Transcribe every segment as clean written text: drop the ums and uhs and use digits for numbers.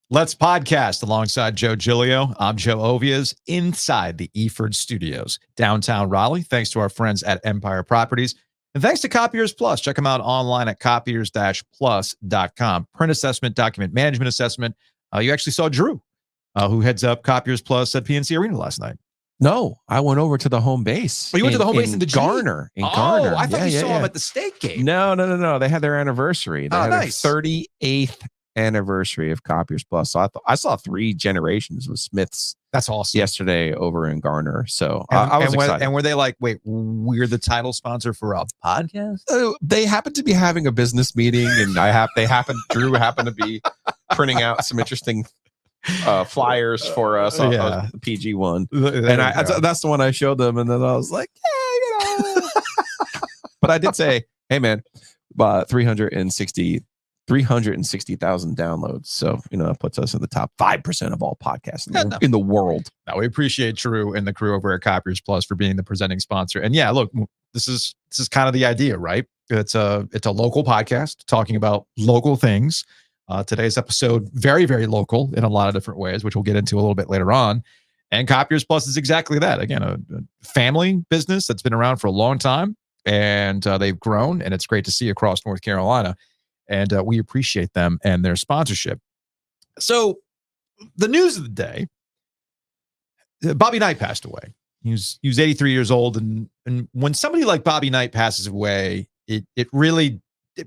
Let's podcast alongside Joe Giglio. I'm Joe Ovias inside the Eford Studios, downtown Raleigh, thanks to our friends at Empire Properties. And thanks to Copiers Plus. Check them out online at copiers-plus.com. Print assessment, document management assessment. You actually saw Drew, who heads up Copiers Plus at PNC Arena last night. No, I went over to the home base. Oh, you went to the home base in the Garner. Garner. I thought you saw him at the state game. No. They had their anniversary. They had nice. their 38th anniversary of Copiers Plus. So I saw 3 generations of Smiths. That's awesome. Yesterday over in Garner. So I was excited. And were they like, wait, we're the title sponsor for a podcast? They happened to be having a business meeting, and Drew happened to be printing out some interesting flyers for us on the PG one. And that's the one I showed them. And then I was like, but I did say, hey man, 360,000 downloads. So, it puts us in the top 5% of all podcasts in the world. Now, we appreciate Drew and the crew over at Copiers Plus for being the presenting sponsor. And yeah, look, this is kind of the idea, right? It's a local podcast talking about local things. Today's episode, very, very local in a lot of different ways, which we'll get into a little bit later on. And Copiers Plus is exactly that. Again, a family business that's been around for a long time, and they've grown, and it's great to see across North Carolina. And we appreciate them and their sponsorship. So the news of the day, Bobby Knight passed away. He was 83 years old. And when somebody like Bobby Knight passes away, it really,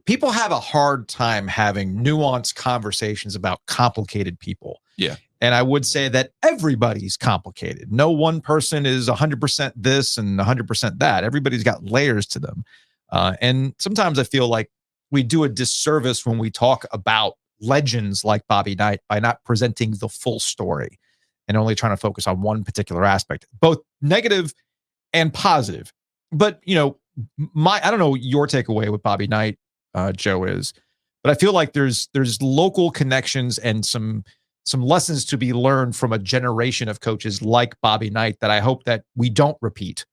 people have a hard time having nuanced conversations about complicated people. Yeah. And I would say that everybody's complicated. No one person is 100% this and 100% that. Everybody's got layers to them. And sometimes I feel like we do a disservice when we talk about legends like Bobby Knight by not presenting the full story and only trying to focus on one particular aspect, both negative and positive. But, I don't know what your takeaway with Bobby Knight, Joe, is, but I feel like there's local connections and some lessons to be learned from a generation of coaches like Bobby Knight that I hope that we don't repeat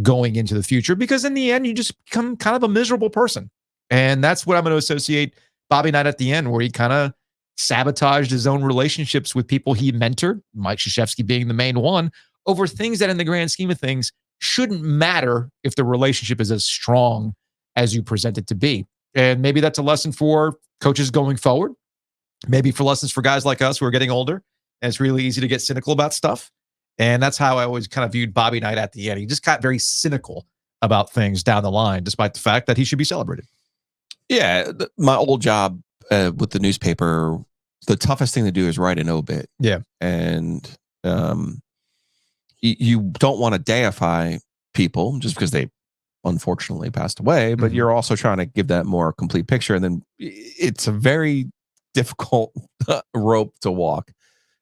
going into the future, because in the end, you just become kind of a miserable person. And that's what I'm going to associate Bobby Knight at the end, where he kind of sabotaged his own relationships with people he mentored, Mike Krzyzewski being the main one, over things that in the grand scheme of things shouldn't matter if the relationship is as strong as you present it to be. And maybe that's a lesson for coaches going forward. Maybe for lessons for guys like us who are getting older, and it's really easy to get cynical about stuff. And that's how I always kind of viewed Bobby Knight at the end. He just got very cynical about things down the line, despite the fact that he should be celebrated. Yeah, my old job with the newspaper, the toughest thing to do is write an obit. Yeah. And you don't want to deify people just because they unfortunately passed away, but you're also trying to give that more complete picture. And then it's a very difficult rope to walk.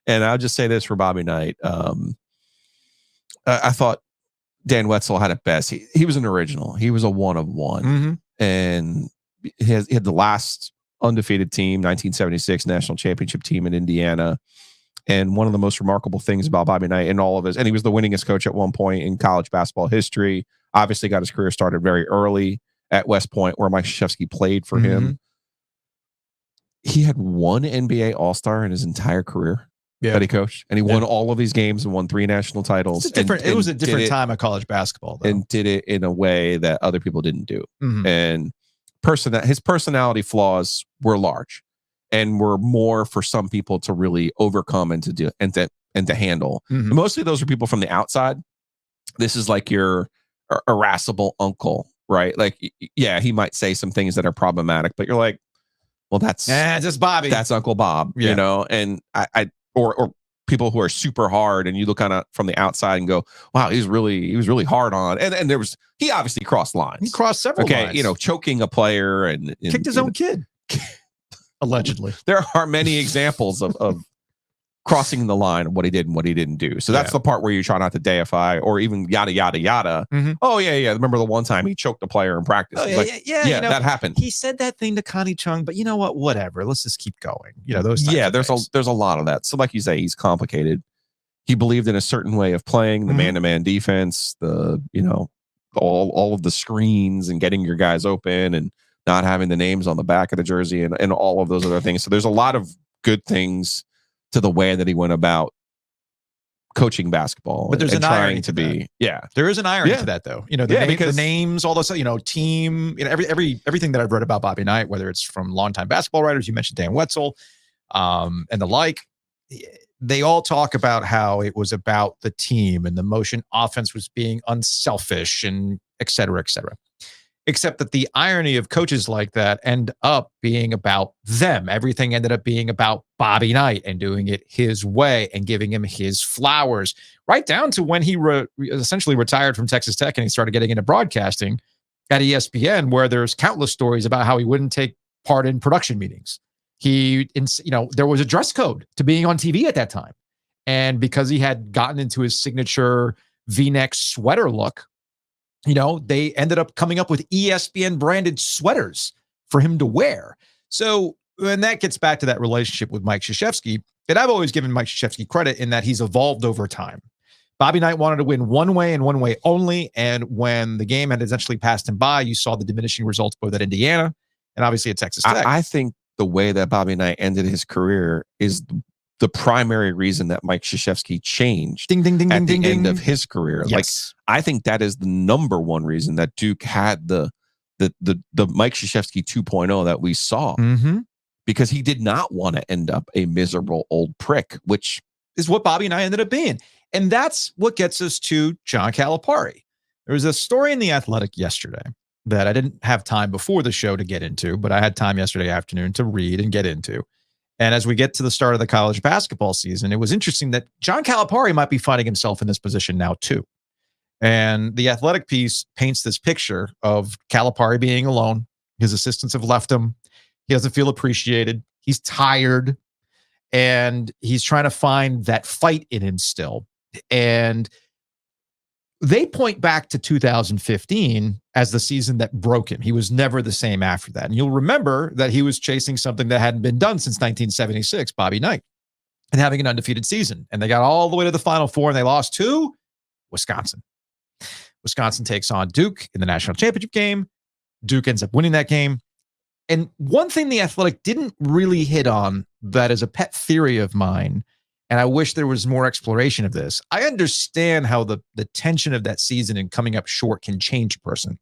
And I'll just say this for Bobby Knight. I thought Dan Wetzel had it best. He was an original. He was a one of one. And he had the last undefeated team, 1976 national championship team in Indiana. And one of the most remarkable things about Bobby Knight and all of his, and he was the winningest coach at one point in college basketball history. Obviously got his career started very early at West Point, where Mike Krzyzewski played for him. He had one NBA All-Star in his entire career that he coached, and he won all of these games and won 3 national titles. It was a different time of college basketball, though. And did it in a way that other people didn't do. And his personality flaws were large and were more for some people to really overcome and to do and to handle. Mostly those are people from the outside. This is like your irascible uncle, right? Like, yeah, he might say some things that are problematic, but you're like, well, that's just Bobby. That's Uncle Bob, and or people who are super hard, and you look kind of from the outside and go, wow, he was really hard on. And he obviously crossed lines. He crossed several lines. Choking a player and kicked his own kid. Allegedly. There are many examples of crossing the line of what he did and what he didn't do. So that's the part where you try not to deify or even yada, yada, yada. Oh, yeah. Remember the one time he choked a player in practice? That happened. He said that thing to Connie Chung, but you know what? Whatever. Let's just keep going. Those there's a lot of that. So like you say, he's complicated. He believed in a certain way of playing, the man-to-man defense, the, all of the screens and getting your guys open and not having the names on the back of the jersey and all of those other things. So there's a lot of good things to the way that he went about coaching basketball. But there's and an trying irony to be, there is an irony Yeah. to that, though. The because names, all those, team, everything that I've read about Bobby Knight, whether it's from longtime basketball writers, you mentioned Dan Wetzel, and the like, they all talk about how it was about the team and the motion offense was being unselfish and et cetera, et cetera. Except that the irony of coaches like that end up being about them. Everything ended up being about Bobby Knight and doing it his way and giving him his flowers, right down to when he essentially retired from Texas Tech and he started getting into broadcasting at ESPN, where there's countless stories about how he wouldn't take part in production meetings. There was a dress code to being on TV at that time. And because he had gotten into his signature V-neck sweater look, they ended up coming up with ESPN branded sweaters for him to wear. So, and that gets back to that relationship with Mike Krzyzewski. And I've always given Mike Krzyzewski credit in that he's evolved over time. Bobby Knight wanted to win one way and one way only. And when the game had essentially passed him by, you saw the diminishing results both at Indiana and obviously at Texas Tech. I think the way that Bobby Knight ended his career is the primary reason that Mike Krzyzewski changed at the end of his career. Yes. Like, I think that is the number one reason that Duke had the Mike Krzyzewski 2.0 that we saw, because he did not want to end up a miserable old prick, which is what Bobby and I ended up being. And that's what gets us to John Calipari. There was a story in The Athletic yesterday that I didn't have time before the show to get into, but I had time yesterday afternoon to read and get into. And as we get to the start of the college basketball season, it was interesting that John Calipari might be finding himself in this position now too. And the Athletic piece paints this picture of Calipari being alone. His assistants have left him. He doesn't feel appreciated. He's tired. And he's trying to find that fight in him still. And they point back to 2015 as the season that broke him. He was never the same after that. And you'll remember that he was chasing something that hadn't been done since 1976, Bobby Knight, and having an undefeated season. And they got all the way to the Final Four and they lost to Wisconsin. Wisconsin takes on Duke in the national championship game. Duke ends up winning that game. And one thing the Athletic didn't really hit on that is a pet theory of mine, and I wish there was more exploration of this. I understand how the tension of that season and coming up short can change a person.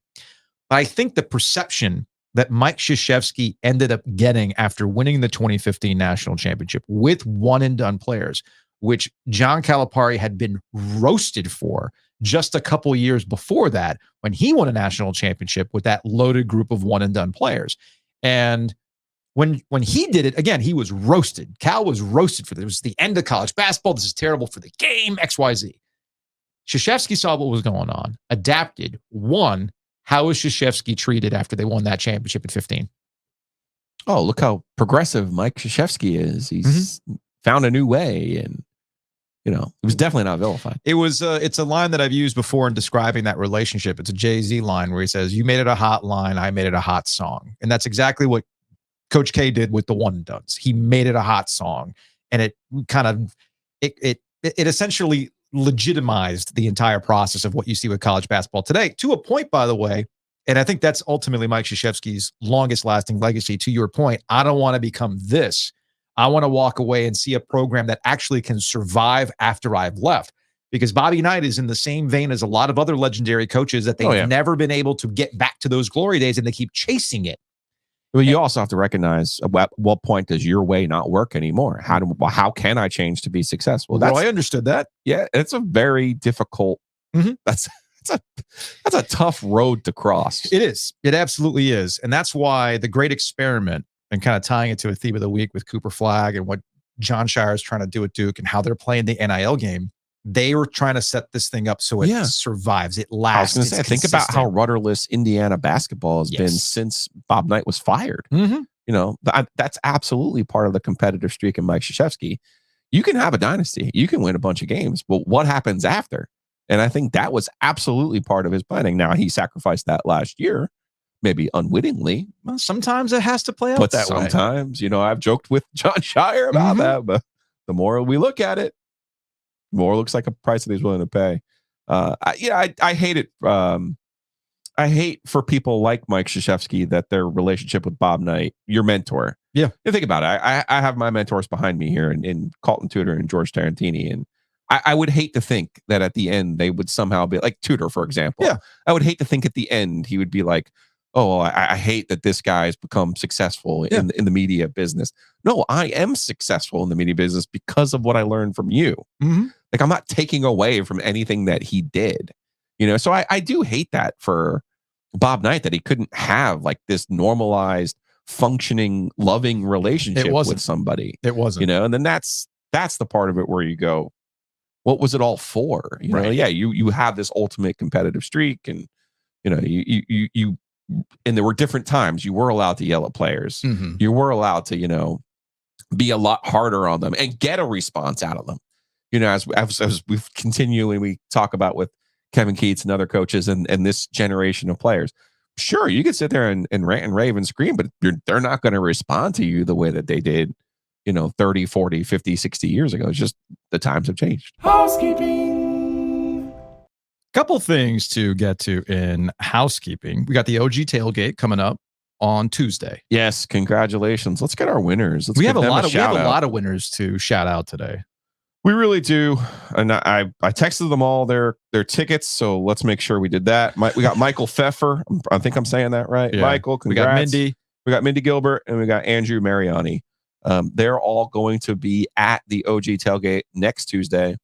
But I think the perception that Mike Krzyzewski ended up getting after winning the 2015 national championship with one and done players, which John Calipari had been roasted for just a couple years before that when he won a national championship with that loaded group of one and done players. And when he did it, again, he was roasted. Cal was roasted for this. It was the end of college basketball. This is terrible for the game, XYZ. Krzyzewski saw what was going on, adapted, won. How was Krzyzewski treated after they won that championship at 15? Oh, look how progressive Mike Krzyzewski is. He's found a new way, and it was definitely not vilified. It's a line that I've used before in describing that relationship. It's a Jay-Z line where he says, "You made it a hot line, I made it a hot song." And that's exactly what Coach K did with the one and dones. He made it a hot song, and it kind of it essentially legitimized the entire process of what you see with college basketball today, to a point, by the way. And I think that's ultimately Mike Krzyzewski's longest lasting legacy. To your point, I don't want to become this. I want to walk away and see a program that actually can survive after I've left. Because Bobby Knight is in the same vein as a lot of other legendary coaches that they've never been able to get back to those glory days, and they keep chasing it. Well, you also have to recognize at what point does your way not work anymore? How can I change to be successful? Well, I understood that. Yeah, it's a very difficult. That's a tough road to cross. It is. It absolutely is, and that's why the great experiment, and kind of tying it to a theme of the week with Cooper Flagg and what John Shire is trying to do at Duke and how they're playing the NIL game. They were trying to set this thing up so it survives, it lasts. I was going to say, think about how rudderless Indiana basketball has been since Bob Knight was fired. That's absolutely part of the competitive streak in Mike Krzyzewski. You can have a dynasty, you can win a bunch of games, but what happens after? And I think that was absolutely part of his planning. Now, he sacrificed that last year, maybe unwittingly. Well, sometimes it has to play out that way. But sometimes, I've joked with John Shire about that, but the more we look at it, more looks like a price that he's willing to pay. I hate it. I hate for people like Mike Krzyzewski that their relationship with Bob Knight, your mentor. Yeah. You think about it. I have my mentors behind me here in Carlton Tudor and George Tarantini. And I would hate to think that at the end they would somehow be like Tudor, for example. Yeah. I would hate to think at the end he would be like, oh, I hate that this guy's become successful in the media business. No, I am successful in the media business because of what I learned from you. Mm-hmm. Like, I'm not taking away from anything that he did. So I do hate that for Bob Knight, that he couldn't have like this normalized, functioning, loving relationship with somebody. It wasn't. And then that's the part of it where you go, what was it all for? Yeah, you have this ultimate competitive streak, and you and there were different times you were allowed to yell at players. Mm-hmm. You were allowed to, be a lot harder on them and get a response out of them. As we continue and we talk about with Kevin Keats and other coaches and this generation of players, sure, you could sit there and rant and rave and scream, but they're not going to respond to you the way that they did, 30, 40, 50, 60 years ago. It's just the times have changed. Housekeeping. Couple things to get to in housekeeping. We got the OG tailgate coming up on Tuesday. Yes, congratulations. Let's get our winners. We have a lot of winners to shout out today. We really do. And I texted them all their tickets, so let's make sure we did that. We got Michael Pfeffer. I think I'm saying that right. Yeah. Michael, congrats. We got Mindy Gilbert, and we got Andrew Mariani. They're all going to be at the OG tailgate next Tuesday.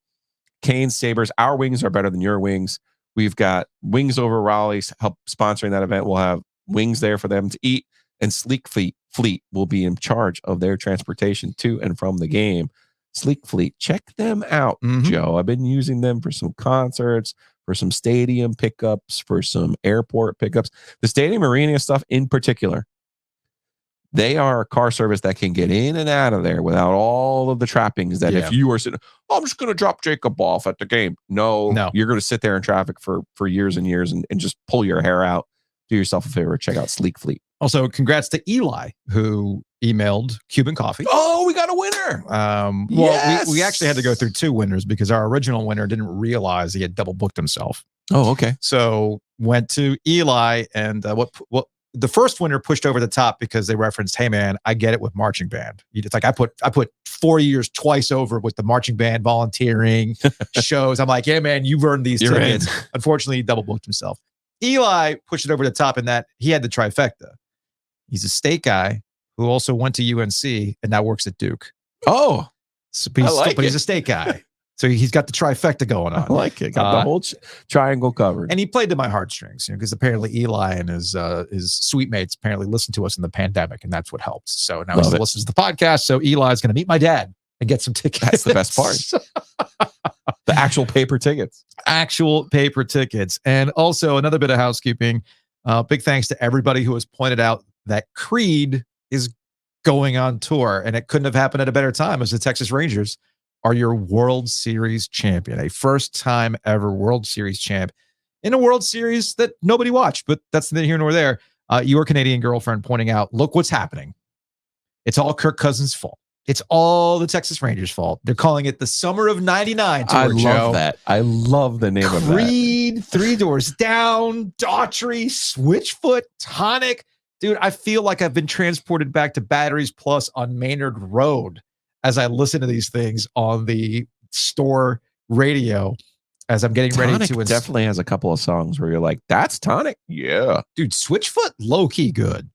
Canes, Sabres, our wings are better than your wings. We've got Wings Over Raleigh's help sponsoring that event. We'll have wings there for them to eat, and Sleek Fleet will be in charge of their transportation to and from the game. Sleek Fleet, check them out, Joe. I've been using them for some concerts, for some stadium pickups, for some airport pickups. The stadium arena stuff in particular. They are a car service that can get in and out of there without all of the trappings that if you were sitting, I'm just going to drop Jacob off at the game. No, you're going to sit there in traffic for years and years and just pull your hair out. Do yourself a favor. Check out Sleek Fleet. Also, congrats to Eli, who emailed Cuban Coffee. Oh, we got a winner. Well, we actually had to go through two winners because our original winner didn't realize he had double booked himself. Oh, okay. So went to Eli, and what the first winner pushed over the top because they referenced, hey man, I get it with marching band. It's like I put 4 years twice over with the marching band volunteering shows. I'm like, yeah man, you've earned these tickets. Unfortunately, he double booked himself. Eli pushed it over the top in that he had the trifecta. He's a state guy who also went to UNC and now works at Duke. Oh, but he's a state guy. So he's got the trifecta going on. I like it. Got the whole triangle covered. And he played to my heartstrings, because apparently Eli and his suite mates apparently listened to us in the pandemic, and that's what helped. So now he listens to the podcast. So Eli's going to meet my dad and get some tickets. That's the best part. The actual paper tickets. And also another bit of housekeeping. Big thanks to everybody who has pointed out that Creed is going on tour, and it couldn't have happened at a better time, as the Texas Rangers are your World Series champion, a first-time ever World Series champ in a World Series that nobody watched, but that's neither here nor there. Your Canadian girlfriend pointing out, look what's happening. It's all Kirk Cousins' fault. It's all the Texas Rangers' fault. They're calling it the Summer of '99 tour, I love that. I love the name of that. Creed, Three Doors Down, Daughtry, Switchfoot, Tonic. Dude, I feel like I've been transported back to Batteries Plus on Maynard Road as I listen to these things on the store radio as I'm getting ready to. Definitely has a couple of songs where you're like, that's Tonic. Yeah. Dude, Switchfoot, low-key good.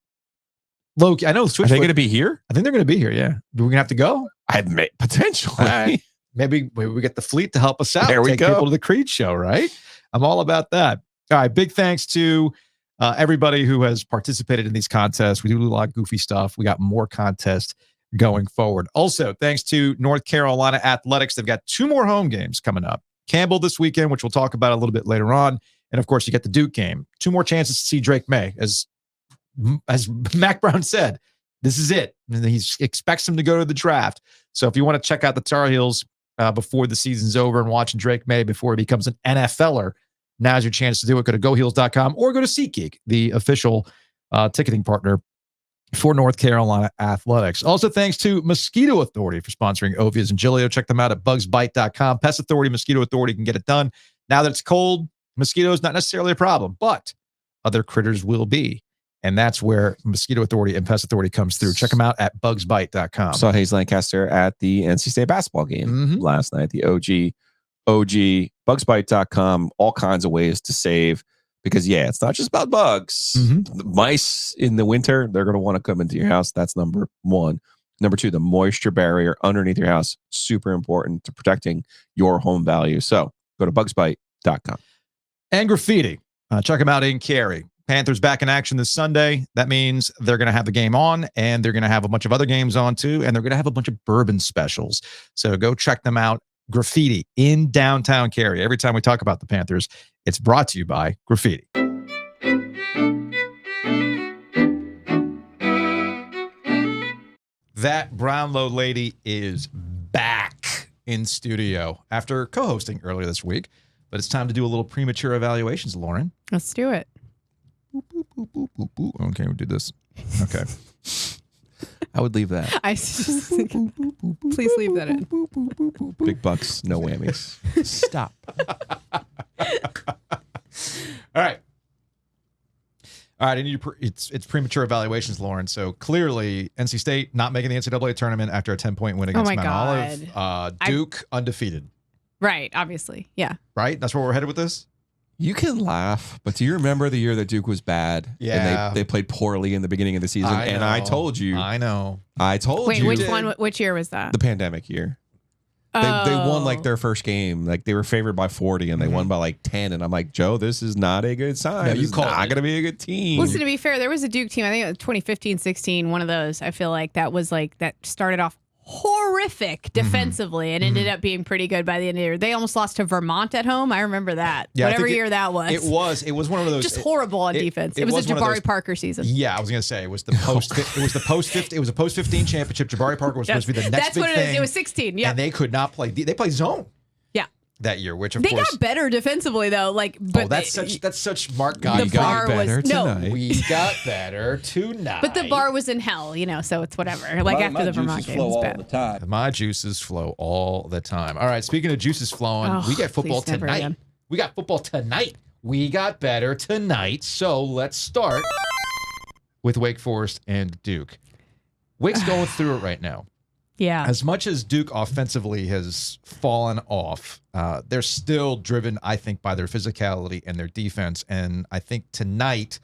Low-key. I know Switchfoot. Are they going to be here? I think they're going to be here, yeah. We're going to have to go. Potentially. Maybe we get the fleet to help us out. There we Take go. People to the Creed show, right? I'm all about that. All right, big thanks to everybody who has participated in these contests. We do a lot of goofy stuff. We got more contests going forward. Also, thanks to North Carolina Athletics. They've got 2 more home games coming up. Campbell this weekend, which we'll talk about a little bit later on. And of course, you get the Duke game. 2 more chances to see Drake May. As Mac Brown said, this is it. And he expects him to go to the draft. So if you want to check out the Tar Heels before the season's over and watching Drake May before he becomes an NFLer, now's your chance to do it. Go to GoHeels.com or go to SeatGeek, the official ticketing partner for North Carolina Athletics. Also, thanks to Mosquito Authority for sponsoring Ovias and Gilio. Check them out at bugsbite.com. Pest Authority, Mosquito Authority can get it done. Now that it's cold, mosquitoes not necessarily a problem, but other critters will be. And that's where Mosquito Authority and Pest Authority comes through. Check them out at bugsbite.com. Saw Hayes Lancaster at the NC State basketball game last night. The OG, bugsbite.com, all kinds of ways to save. Because, yeah, it's not just about bugs. The mice in the winter, they're going to want to come into your house. That's number one. Number two, the moisture barrier underneath your house, super important to protecting your home value. So go to bugsbite.com. And graffiti. Check them out in Cary. Panthers back in action this Sunday. That means they're going to have the game on, and they're going to have a bunch of other games on too, and they're going to have a bunch of bourbon specials. So go check them out. Graffiti in downtown Cary. Every time we talk about the Panthers, it's brought to you by Graffiti. That Brownlow lady is back in studio after co-hosting earlier this week, but it's time to do a little premature evaluations, Lauren. Let's do it. Boop, boop, boop, boop, boop, boop. Okay, we'll do this. Okay. I would leave that. I was just thinking, please leave that in. Big bucks, no whammies. Stop. All right. All right. It's premature evaluations, Lauren. So clearly, NC State not making the NCAA tournament after a 10-point win against Mount Olive. Duke undefeated. Right. Obviously. Yeah. Right. That's where we're headed with this. You can laugh, but do you remember the year that Duke was bad? Yeah. And they played poorly in the beginning of the season. I told you. I know. I told Wait, you. which year was that? The pandemic year. They won like their first game. Like they were favored by 40 and they won by like 10. And I'm like, Joe, this is not a good sign. No, This is not going to be a good team. Listen, to be fair, there was a Duke team, I think it was 2015-16, one of those. I feel like that was like, that started off horrific defensively and ended up being pretty good by the end of the year. They almost lost to Vermont at home. I remember that. Yeah, whatever year that was. It was one of those just horrible on defense. It was a Jabari Parker season. Yeah, I was gonna say it was the post. It was a post 15 championship. Jabari Parker was supposed to be the next big thing. That's what it was. It was 16. Yeah, and they could not play. They played zone. Yeah. That year, which of they course got better defensively though. Like, but that's such Mark God. The bar was we got better tonight. But the bar was in hell, so it's whatever. Like after the Vermont game, it's bad. My juices flow all the time. All right, speaking of juices flowing, we got football tonight. We got football tonight. We got better tonight. So let's start with Wake Forest and Duke. Wake's going through it right now. Yeah. As much as Duke offensively has fallen off, they're still driven, I think, by their physicality and their defense. And I think tonight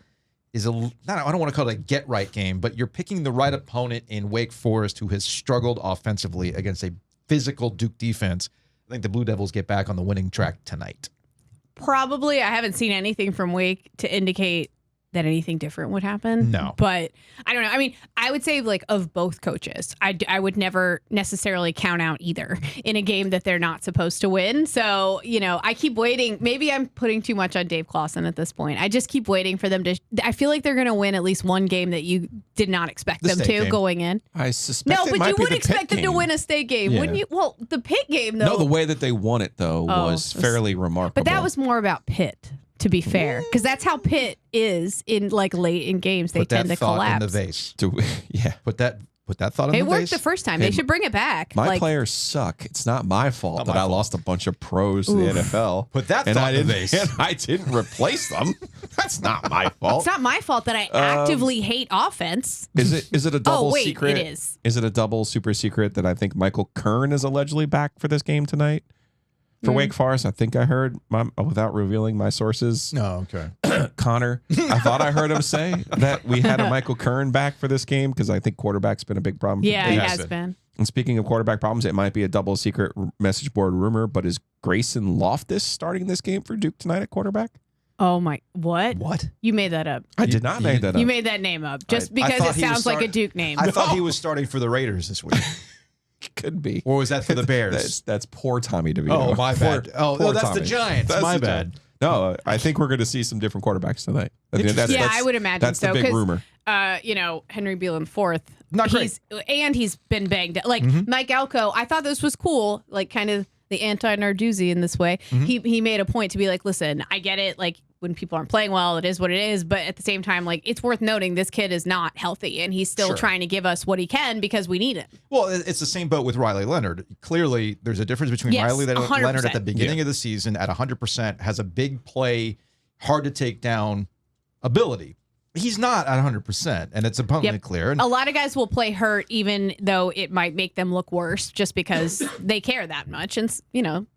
is I don't want to call it a get-right game, but you're picking the right opponent in Wake Forest who has struggled offensively against a physical Duke defense. I think the Blue Devils get back on the winning track tonight. Probably. I haven't seen anything from Wake to indicate that anything different would happen. No. But I don't know. I mean, I would say like of both coaches, I would never necessarily count out either in a game that they're not supposed to win. So, I keep waiting. Maybe I'm putting too much on Dave Clawson at this point. I just keep waiting for them to, I feel like they're going to win at least one game that you did not expect them to game. Going in. I suspect No, but you would expect them to win a state game, wouldn't you? Well, the Pitt game though. No, the way that they won it though was fairly remarkable. But that was more about Pitt. To be fair, because that's how Pitt is in like late in games. They tend to collapse. Put that thought in the vase. Yeah. Put that thought in the vase. It worked the first time. They should bring it back. My players suck. It's not my fault that I lost a bunch of pros to the NFL. Put that thought in the vase. And I didn't replace them. That's not my fault. It's not my fault that I actively hate offense. Is it a double secret? It is. Is it a double super secret that I think Michael Kern is allegedly back for this game tonight? For Wake Forest, I think I heard, without revealing my sources. Oh, okay. Connor, I thought I heard him say that we had a Michael Kern back for this game because I think quarterback's been a big problem. Yeah, it has been. And speaking of quarterback problems, it might be a double secret message board rumor, but is Grayson Loftus starting this game for Duke tonight at quarterback? Oh my, what? What? You made that up. I did not make that up. You made that name up just because it sounds like a Duke name. I thought he was starting for the Raiders this week. Could be. Or was that for the Bears? That's poor Tommy DeVito. Oh, my bad. Poor that's Tommy. the Giants. That's my the bad. No, I think we're going to see some different quarterbacks tonight. I would imagine that's so. That's the big rumor. Henry Beelan IV. Not great. He's been banged. Like Mike Elko, I thought this was cool. Like kind of the anti-Narduzzi in this way. He made a point to be like, listen, I get it. Like when people aren't playing well, it is what it is. But at the same time, like it's worth noting this kid is not healthy and he's still trying to give us what he can because we need him. Well, it's the same boat with Riley Leonard. Clearly, there's a difference between Riley Leonard at the beginning of the season at 100%, has a big play, hard to take down ability. He's not at 100%, and it's abundantly clear. And a lot of guys will play hurt, even though it might make them look worse, just because they care that much. And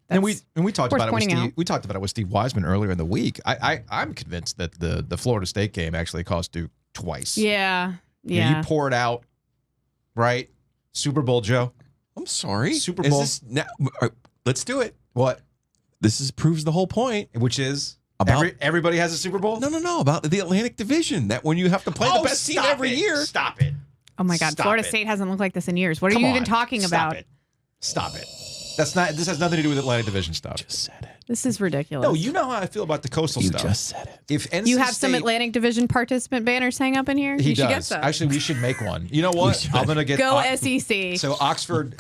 and we talked about it with Steve. out. We talked about it with Steve Wiseman earlier in the week. I'm convinced that the Florida State game actually cost Duke twice. Yeah. You pour it out, right? Super Bowl, Joe. I'm sorry. Super Bowl. Let's do it. What? This proves the whole point. Which is about everybody has a Super Bowl. No, about the Atlantic Division. That when you have to play the best team every year. Stop it. Oh my God, Florida State hasn't looked like this in years. What are you even talking about? Stop it. This has nothing to do with Atlantic Division stuff. Just said it. This is ridiculous. No, you know how I feel about the coastal stuff. You just said it. If NC you have State, some Atlantic Division participant banners hang up in here. He you should does. get some. Actually, we should make one. You know what? I'm gonna get Go SEC. So Oxford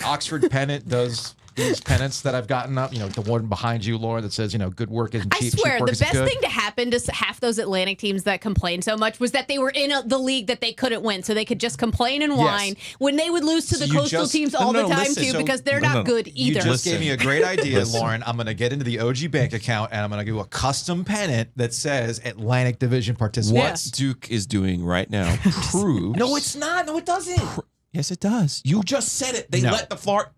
Pennant does these pennants that I've gotten up. The one behind you, Laura, that says, good work isn't cheap. I swear, cheap work the isn't best good. thing to happen to half those Atlantic teams that complain so much was that they were in the league that they couldn't win, so they could just complain and whine when they would lose to the coastal teams all the time too, because they're not good either. You just gave me a great idea, Lauren. I'm going to get into the OG bank account and I'm going to do a custom pennant that says Atlantic Division participants. What Duke is doing right now proves. No, it's not. No, it doesn't. Yes, it does. You just said it. They let the Florida.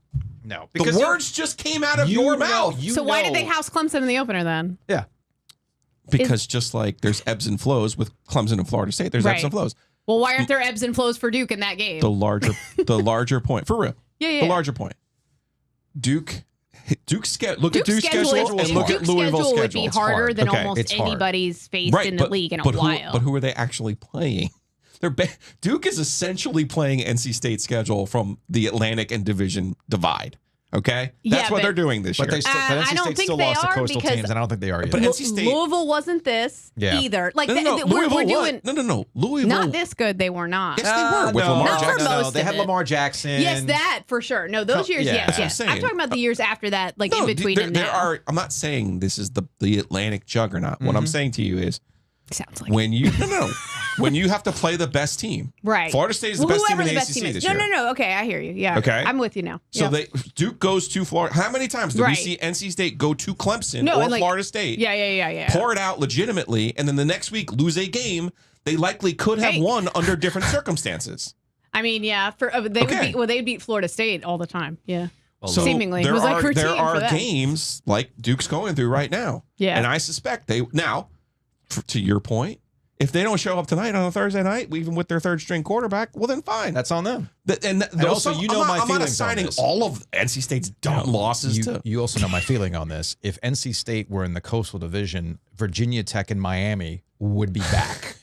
No, because the words just came out of your mouth. So why did they house Clemson in the opener then? Yeah. Because just like there's ebbs and flows with Clemson and Florida State, there's ebbs and flows. Well, why aren't there ebbs and flows for Duke in that game? The larger point. For real. Yeah. The larger point. Duke's schedule. Look at Duke's Duke's schedule and look at Louisville's schedule. Would be harder than almost anybody's faced in the league in a while. But who are they actually playing? Duke is essentially playing NC State's schedule from the Atlantic and Division divide. Okay, that's what they're doing this year. But NC State still lost to coastal teams, and I don't think they are either. But NC State, Louisville wasn't this either. Like we're doing Louisville not this good. They were not. Yes, they were with Lamar Jackson. No, they had Lamar Jackson. Yes, that for sure. No, those years, yes. I'm talking about the years after that, like in between and now. I'm not saying this is the Atlantic juggernaut. What I'm saying to you is, sounds like when you when you have to play the best team, right? Florida State is the best team in the ACC this year. No. Okay, I hear you. Yeah. Okay, I'm with you now. So Duke goes to Florida. How many times do we see NC State go to Clemson or Florida State? Yeah. Pour it out legitimately, and then the next week lose a game they likely could have won under different circumstances. I mean, yeah. They beat Florida State all the time. Yeah. Well, seemingly, there it was like routine there are for them. games like Duke's going through right now. Yeah, and I suspect to your point, if they don't show up tonight on a Thursday night, even with their third string quarterback, well then fine. That's on them. And also, my feelings I'm not assigning all of NC State's dumb losses to. You also know my feeling on this. If NC State were in the Coastal Division, Virginia Tech and Miami would be back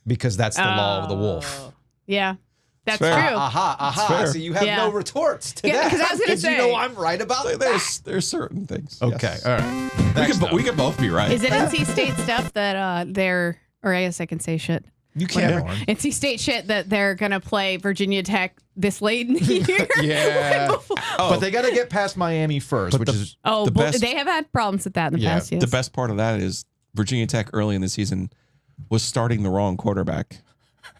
because that's the law of the wolf. Yeah. That's true. Aha. So you have no retorts to that. Because I was going to say. You know I'm right about that. There's certain things. Okay. Yes. All right. We can both be right. Is it NC State stuff that they're, or I guess I can say shit. You can't. NC State shit that they're going to play Virginia Tech this late in the year? Yeah. But they got to get past Miami first, they have had problems with that in the past, yes. The best part of that is Virginia Tech early in the season was starting the wrong quarterback.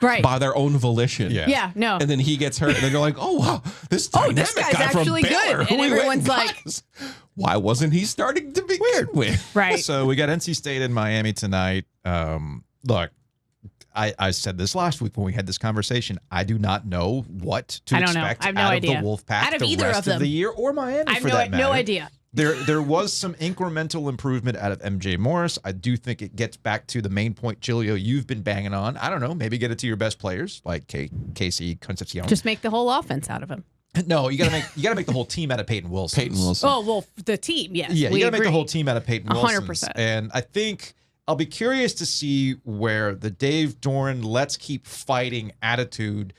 Right. By their own volition. Yeah, no. And then he gets hurt, and then you're like, oh, wow, this dynamic guy's guy actually from Baylor, good. And everyone's like, why wasn't he starting to be weird with? Right. So we got NC State and Miami tonight. Look, I said this last week when we had this conversation. I do not know what to expect I have no out idea. of the Wolfpack Out of the either rest of them. of the year or Miami I have for that matter. no idea. There was some incremental improvement out of MJ Morris. I do think it gets back to the main point, Giglio, you've been banging on. I don't know, maybe get it to your best players like Casey Concepcion. Just make the whole offense out of him. No, you gotta make the whole team out of Peyton Wilson. Oh well, the team, yes. Yeah, you gotta make the whole team out of Peyton Wilson. 100%. And I think I'll be curious to see where the Dave Doran let's keep fighting attitude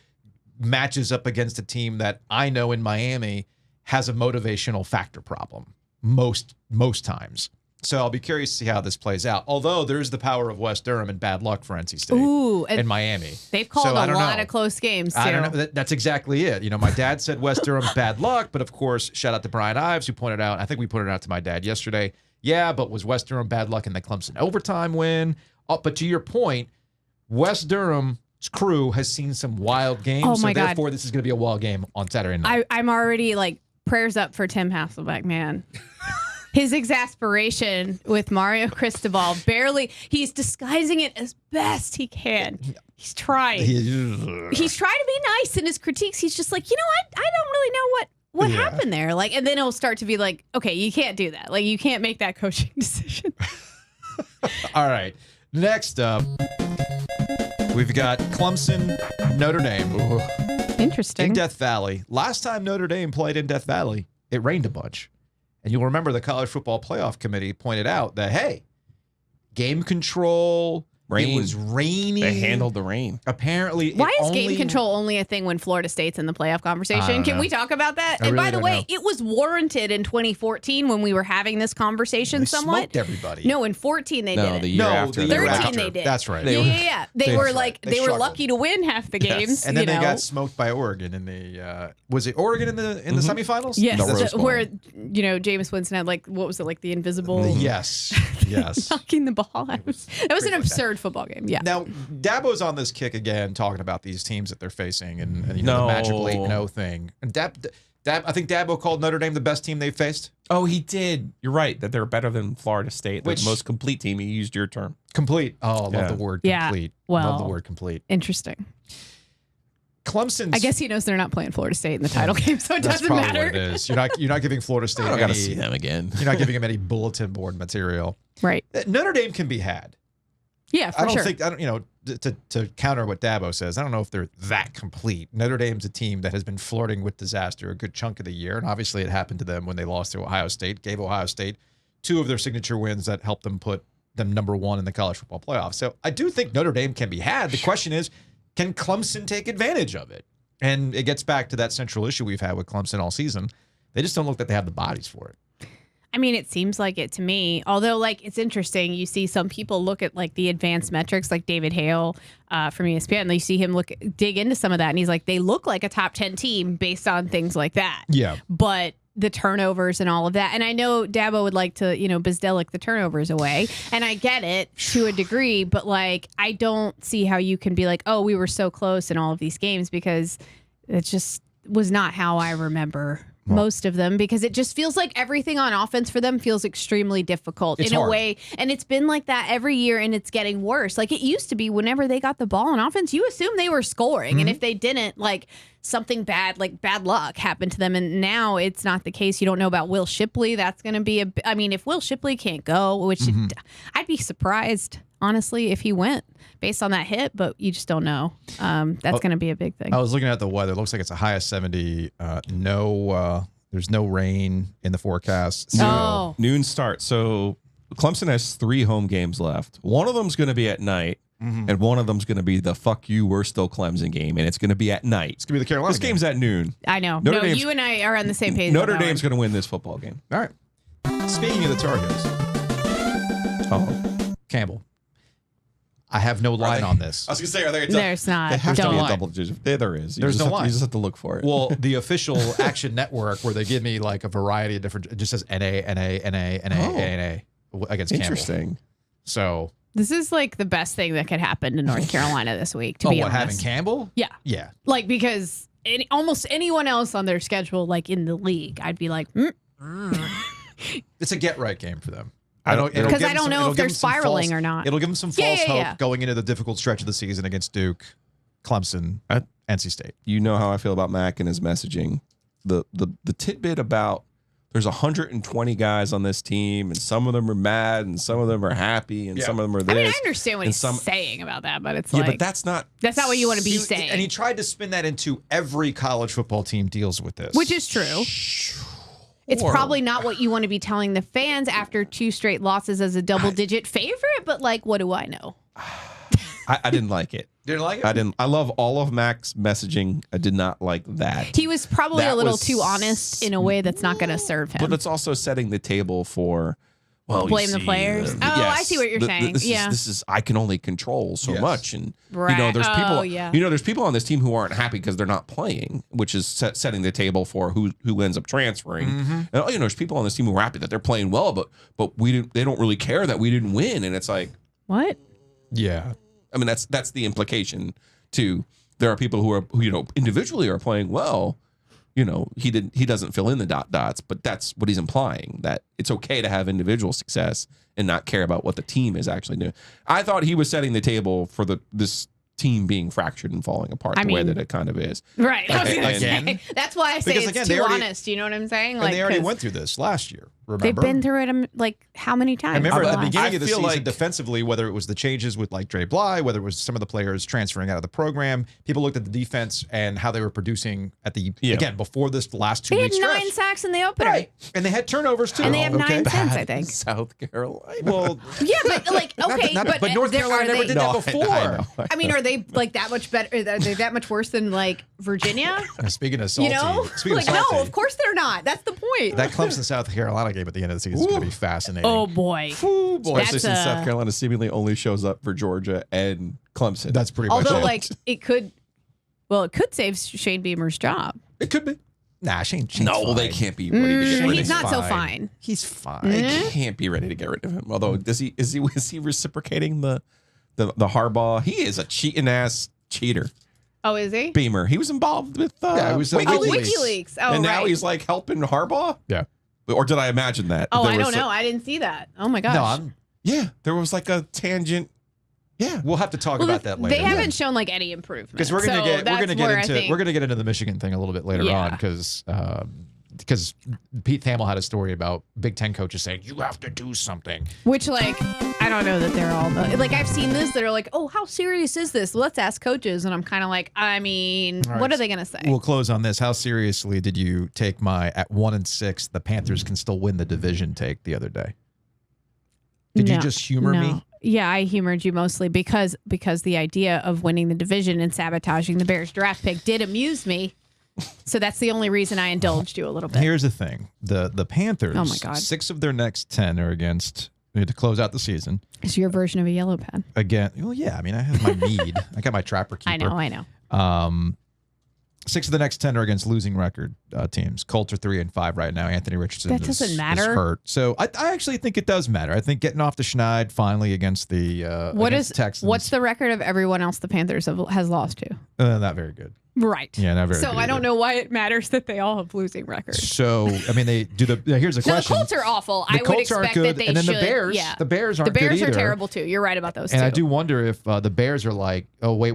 matches up against a team that I know in Miami has a motivational factor problem most times. So I'll be curious to see how this plays out. Although there's the power of West Durham and bad luck for NC State and Miami. They've called a lot of close games too. I don't know. That's exactly it. You know, my dad said West Durham's bad luck, but of course, shout out to Brian Ives who pointed out. I think we pointed out to my dad yesterday. Yeah, but was West Durham bad luck in the Clemson overtime win? Oh, but to your point, West Durham's crew has seen some wild games. Oh my so therefore, this is going to be a wild game on Saturday night. I'm already like prayers up for Tim Hasselbeck, man. His exasperation with Mario Cristobal he's disguising it as best he can. He's trying. He's trying to be nice in his critiques. He's just like, I don't really know what happened there. Like, and then it'll start to be like, okay, you can't do that. Like, you can't make that coaching decision. All right. Next up, we've got Clemson, Notre Dame. Ooh. Interesting. In Death Valley. Last time Notre Dame played in Death Valley, it rained a bunch. And you'll remember the College Football Playoff Committee pointed out that, hey, game control, rain. It was rainy. They handled the rain. Apparently, why is game control only a thing when Florida State's in the playoff conversation? Can we talk about that? And by the way, it was warranted in 2014 when we were having this conversation somewhat. Smoked everybody. No, in 14 they did it. The year after. 13 they did. That's right. Yeah. They were like, they were lucky to win half the games. Yes. And then they got smoked by Oregon in the, was it Oregon in the semifinals? Yes. Where, Jameis Winston had what was it, like the invisible. Yes. Knocking the ball out. That was an absurd football game. Yeah. Now, Dabo's on this kick again, talking about these teams that they're facing and the magical 8-0 thing. And I think Dabo called Notre Dame the best team they've faced. Oh, he did. You're right, that they're better than Florida State. They're the most complete team. He used your term. Complete. Oh, I love the word complete. Well, love the word complete. Interesting. Clemson's. I guess he knows they're not playing Florida State in the title game, so it doesn't matter. What it is. You're not giving Florida State. I gotta see them again. You're not giving them any bulletin board material. Right. Notre Dame can be had. Yeah, for sure. To counter what Dabo says, I don't know if they're that complete. Notre Dame's a team that has been flirting with disaster a good chunk of the year, and obviously it happened to them when they lost to Ohio State, gave Ohio State 2 of their signature wins that helped them put them number 1 in the college football playoff. So I do think Notre Dame can be had. The question is, can Clemson take advantage of it? And it gets back to that central issue we've had with Clemson all season. They just don't look like they have the bodies for it. I mean, it seems like it to me. Although, it's interesting. You see some people look at the advanced metrics, like David Hale from ESPN. And you see him dig into some of that, and he's like, they look like a top 10 team based on things like that. Yeah. But the turnovers and all of that, and I know Dabo would like to, Bizdelic the turnovers away, and I get it to a degree, but I don't see how you can be like, oh, we were so close in all of these games, because it just was not how I remember most of them, because it just feels like everything on offense for them feels extremely difficult in a way. And it's been like that every year, and it's getting worse. Like it used to be, whenever they got the ball on offense, you assume they were scoring. And if they didn't, something bad, bad luck happened to them. And now it's not the case. You don't know about Will Shipley. That's going to be if Will Shipley can't go, which I'd be surprised, honestly, if he went based on that hit, but you just don't know. That's going to be a big thing. I was looking at the weather. It looks like it's a high of 70. There's no rain in the forecast. So. Noon start. So Clemson has 3 home games left. One of them's going to be at night, and one of them's going to be the "fuck you, we're still Clemson" game, and it's going to be at night. It's going to be the Carolina. This game's at noon. I know. You and I are on the same page. Notre Dame's going to win this football game. All right. Speaking of the Tar Heels, Campbell. I have no line on this. I was going to say, are there? There's not. There has to be a double digit. There is. There's no line. You just have to look for it. Well, the official Action Network, where they give me a variety of different, it just says NA against Campbell. Interesting. So this is the best thing that could happen to North Carolina this week. To be honest, having Campbell? Yeah. Yeah. Because almost anyone else on their schedule, in the league, I'd be like, It's a get right game for them. Because I don't know if they're spiraling or not. It'll give them some false hope going into the difficult stretch of the season against Duke, Clemson, NC State. You know how I feel about Mac and his messaging. The tidbit about there's 120 guys on this team, and some of them are mad, and some of them are happy, and some of them are this. I understand what he's saying about that, but it's but that's not what you want to be saying. And he tried to spin that into every college football team deals with this, which is true. It's probably not what you want to be telling the fans after 2 straight losses as a double-digit favorite, but what do I know? I didn't like it. Didn't like it? I didn't. I love all of Mac's messaging. I did not like that. He was probably a little too honest in a way that's not going to serve him. But it's also setting the table for blame the players. I see what you're saying. This is I can only control so much, and right. There's people. There's people on this team who aren't happy because they're not playing, which is setting the table for who ends up transferring. And there's people on this team who are happy that they're playing well, but they don't really care that we didn't win, and it's like what? Yeah, I mean that's the implication too. There are people who individually are playing well, he doesn't fill in the dots, but that's what he's implying, that it's okay to have individual success and not care about what the team is actually doing. I thought he was setting the table for this team being fractured and falling apart the way that it kind of is. Right. I was gonna Again? say, that's why I say Because, it's again, too they already- honest. You know what I'm saying? And they already 'cause went through this last year. Remember? They've been through it like how many times? I remember at the Last- beginning of the feel season, like- defensively, whether it was the changes with like Dre Bly, whether it was some of the players transferring out of the program, people looked at the defense and how they were producing at the again before this last 2 They had weeks. 9 sacks in the opener. Right, and they had turnovers too. And they have 9 okay? cents, I think. South Carolina. Well, Yeah, but like okay, but North Carolina never did that before. I know. I mean, are they like that much better? Are they that much worse than like Virginia? Speaking of salty, You know, speaking like of salty, no, of course they're not. That's the point. that Clemson South Carolina game at the end of the season is going to be fascinating. Oh boy. Ooh, boy. That's Especially since South Carolina seemingly only shows up for Georgia and Clemson. That's pretty much Although it. like it could save Shane Beamer's job. it could be. Nah, Shane's No, fine. they can't be ready to get rid of He's him. not so fine. He's fine. They can't be ready to get rid of him. Although, is he reciprocating the Harbaugh? He is a cheating ass cheater. Oh, is he? Beamer. He was involved with Yeah, it was, Oh, WikiLeaks. WikiLeaks. Oh, and now right. he's like helping Harbaugh. Yeah. Or did I imagine that? Oh, There I was don't know. I didn't see that. Oh my gosh. No, Yeah, there was like a tangent. Yeah, we'll have to talk Well, about that later. They haven't shown like any improvement. Because we're gonna get into the Michigan thing a little bit later on because Pete Thamel had a story about Big Ten coaches saying you have to do something. Which like I don't know that they're all like I've seen this. They're like, oh, how serious is this? Let's ask coaches, and I'm kind of like, I mean, All right, what are they gonna say? We'll close on this. How seriously did you take my at 1-6 the Panthers can still win the division take the other day? Did you just humor me? Yeah, I humored you mostly because the idea of winning the division and sabotaging the Bears draft pick did amuse me. So that's the only reason I indulged you a little bit. Here's the thing: the Panthers. Oh my God. 6 of their next 10 are against to close out the season. It's your version of a yellow pen. Again, well, yeah. I mean, I have my mead. I got my trapper keeper. I know. 6 of the next 10 are against losing record teams. Colts are 3-5 right now. Anthony Richardson That doesn't is matter. hurt. So I actually think it does matter. I think getting off the schneid finally against the Texans. What's the record of everyone else the Panthers has lost to? Not very good. Right. Yeah, not very So good I don't either. know why it matters that they all have losing records. So I mean, they do the. Here's the So the question. Colts are awful. The I would Colts aren't expect good, that they and then should. the Bears. Yeah. The Bears The aren't good Bears are either. terrible too. You're right about those And two. I do wonder if the Bears are like, oh wait,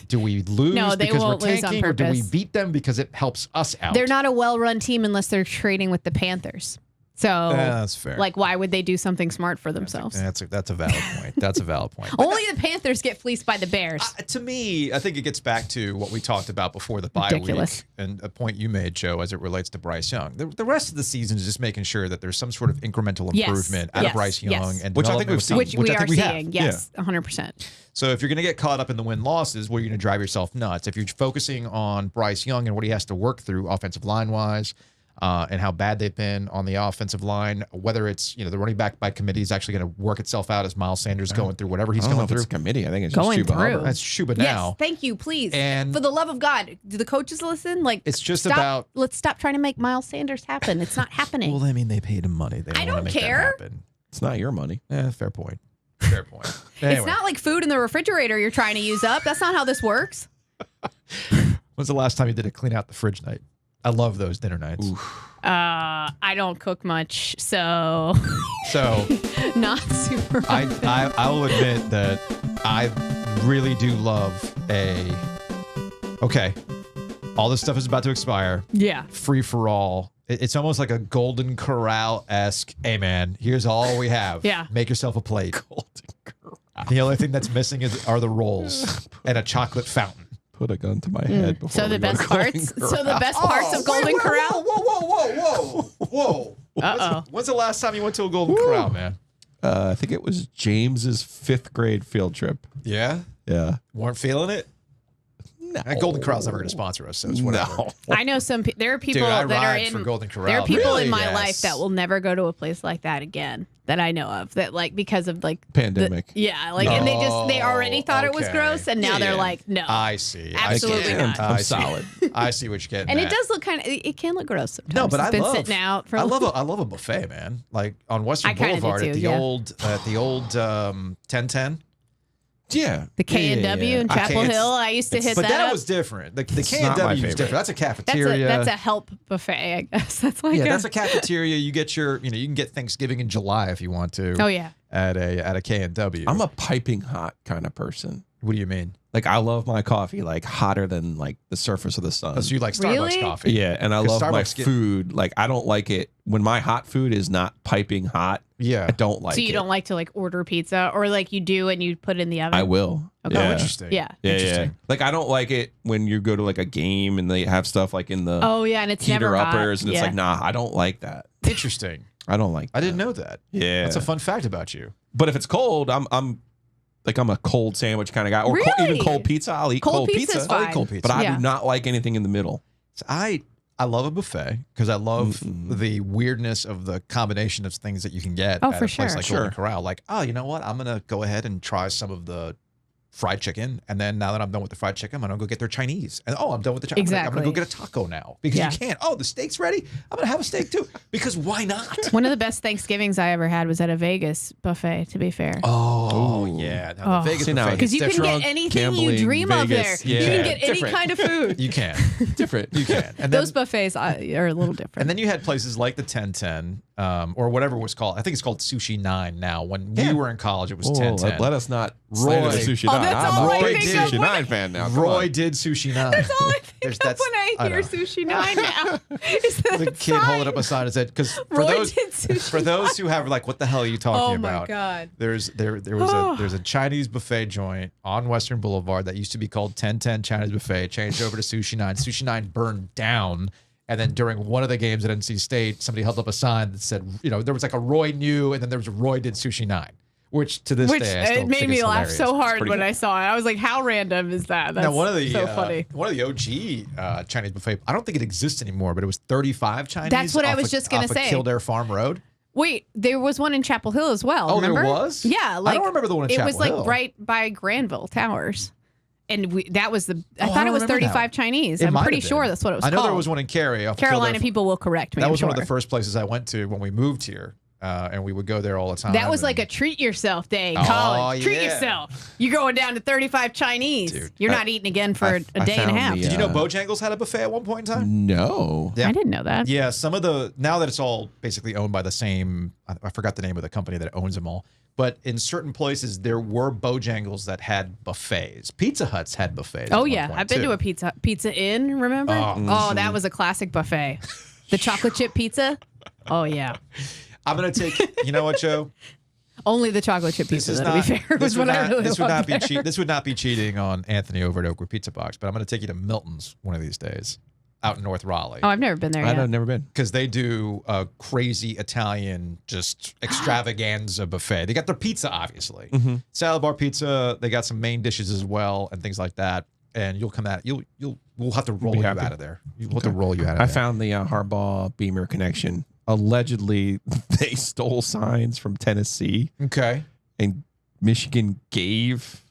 do we lose No, they because we're won't lose on tanking, or do we purpose. beat them because it helps us out? They're not a well-run team unless they're trading with the Panthers. So, that's fair. like, why would they do something smart for themselves? That's a valid point. That's a valid point. Only the Panthers get fleeced by the Bears. To me, I think it gets back to what we talked about before the bye Ridiculous. week and a point you made, Joe, as it relates to Bryce Young. The rest of the season is just making sure that there's some sort of incremental Yes. improvement out of Yes. Bryce Young, Yes. and Which I think development we've seen. which we I are think we have. seeing. Yes, 100%. So if you're going to get caught up in the win-losses, well, you're going to drive yourself nuts. If you're focusing on Bryce Young and what he has to work through offensive line-wise, and how bad they've been on the offensive line, whether it's the running back by committee is actually going to work itself out as Miles Sanders going through whatever he's I don't know going if through. it's a committee. I think it's Going just Chuba through. Hubbard. That's Chuba now. Yes, thank you, please. And- for the love of God, do the coaches listen? Like, It's just stop- about- Let's stop trying to make Miles Sanders happen. It's not happening. Well, I mean, they paid him money. They I wanna don't make that care. happen. It's not your money. Fair point. Fair point. Anyway, It's not like food in the refrigerator you're trying to use up. That's not how this works. when's the last time you did a clean out the fridge night? I love those dinner nights. I don't cook much, so So not super. I will admit that I really do love okay, all this stuff is about to expire. Yeah. Free for all. It's almost like a Golden Corral-esque, hey man, here's all we have. Yeah. Make yourself a plate. Golden Corral. The only thing that's missing are the rolls and a chocolate fountain. Put a gun to my head before So we the go to best Golden parts. Corral. So the best parts of Golden Corral. Whoa. Uh-oh. When's the last time you went to a Golden Corral, man? I think it was James's 5th grade field trip. Yeah? Yeah. Weren't feeling it? No. Golden Corral's never going to sponsor us, so it's whatever. No. I know there are people Dude, I that are ride in for Golden Corral. There are people Really? in my Yes. life that will never go to a place like that again. That I know of. That like because of like Pandemic. and they already thought it was okay. gross, and now Yeah, they're yeah. like, no. I see. Absolutely I see. not. I'm I see. solid. I see what you're getting and at. it does look kind of. It can look gross sometimes. No, but it's I been love sitting out for. I love a buffet, man. Like on Western I kinda do Boulevard too, at the yeah. old 1010. Yeah. The K&W in Chapel Hill. I used to hit but that up. was different. The It's not my K&W is favorite. different. That's a cafeteria. That's a help buffet, I guess. That's like that's a cafeteria. You get you can get Thanksgiving in July if you want to. Oh yeah. At a K&W. I'm a piping hot kind of person. What do you mean? Like I love my coffee like hotter than like the surface of the sun. Oh, so you like Starbucks Really? coffee? Yeah, and I love my Starbucks get- food. Like I don't like it when my hot food is not piping hot. Yeah. I don't like it. So you don't like to like order pizza, or like you do and you put it in the oven? I will. Okay. Yeah. Oh, interesting. Yeah. Yeah, Interesting. yeah. Like I don't like it when you go to like a game and they have stuff like in the Oh yeah, and it's heater never hot. uppers and it's Yeah. like, nah, I don't like that. Interesting. I don't like I that. didn't know that. Yeah. That's a fun fact about you. But if it's cold, I'm a cold sandwich kind of guy. Or Really? even cold pizza. I'll eat Cold cold pizza's pizza. I fine. like cold pizza. But I Yeah. do not like anything in the middle. So I love a buffet because I love Mm-mm. the weirdness of the combination of things that you can get Oh, at for a place sure. like Sure. Golden Corral. Like, oh, you know what? I'm gonna go ahead and try some of the fried chicken, and then now that I'm done with the fried chicken, I'm gonna go get their Chinese. And I'm done with the Chinese. I'm gonna go Exactly. get a taco now because Yeah. you can't. Oh, the steak's ready. I'm gonna have a steak too because why not? One of the best Thanksgivings I ever had was at a Vegas buffet, to be fair. Oh Ooh. yeah, now Oh. the Vegas See, now buffet Because is you can different. get anything you gambling, dream of there. Vegas, You yeah. can get any Different. kind of food. You can, Different. you can, and Those then buffets are a little different. and then you had places like the 1010, or whatever it was called. I think it's called Sushi 9 now. When Yeah. we were in college, it was Oh, 1010. let us not slander the Roy. Sushi Oh, 9. that's I'm all a I big think of Sushi when 9 fan now. Come Roy on. did Sushi 9. That's all I think There's- of that's- when I I hear know. Sushi 9 now. Is that The kid holding up a sign and said, because for Roy those did Sushi for those who have like, what the hell are you talking Oh about? my God. There's a Chinese buffet joint on Western Boulevard that used to be called 1010 Chinese Buffet, changed over to Sushi 9. Sushi 9 burned down. And then during one of the games at NC State, somebody held up a sign that said, there was like a Roy New, and then there was a Roy did Sushi 9, which to this day I still it made think me is laugh hilarious. so hard pretty when good. I saw it. I was like, how random is that? That's Now, one of the so funny. OG Chinese buffet, I don't think it exists anymore, but it was 35 Chinese. That's what I off was of- just gonna off of say. Kildare Farm Road. Wait, there was one in Chapel Hill as well. Oh, there remember? was? Yeah, like I don't remember the one in it Chapel was like Hill. right by Granville Towers, and that was the. I Oh, thought I it don't was remember 35 that. Chinese. It I'm might pretty have sure been. that's what it was I know called. there was one in Cary. off of Carolina Kildare. people will correct me. That I'm was one of sure. the first places I went to when we moved here, and we would go there all the time. That was and- like a treat yourself day in Oh, college. Treat yeah. yourself. You're going down to 35 Chinese. Dude, You're not eating again for I a day and a found half. the, Did you know Bojangles had a buffet at one point in time? No. Yeah. I didn't know that. Yeah, some of the now that it's all basically owned by the same, I forgot the name of the company that owns them all. But in certain places, there were Bojangles that had buffets. Pizza Huts had buffets. Oh at one yeah, point, I've been too. to a Pizza Inn. Remember? Oh. That was a classic buffet. The chocolate chip pizza. Oh yeah, I'm gonna take. You know what, Joe? only the chocolate chip This pizza. is To not. be fair, This was would what I not. really This would not loved be there. cheat. This would not be cheating on Anthony over at Oak Wood Pizza Box. But I'm gonna take you to Milton's one of these days, out in North Raleigh. Oh, I've never been there I've yet. never been. Because they do a crazy Italian, just extravaganza buffet. They got their pizza, obviously, salad bar pizza. They got some main dishes as well and things like that. And you'll come out. We'll have to roll you happy. out of there. We'll have to roll you out of I there. found the Harbaugh Beamer connection. Allegedly, they stole signs from Tennessee, Okay. and Michigan gave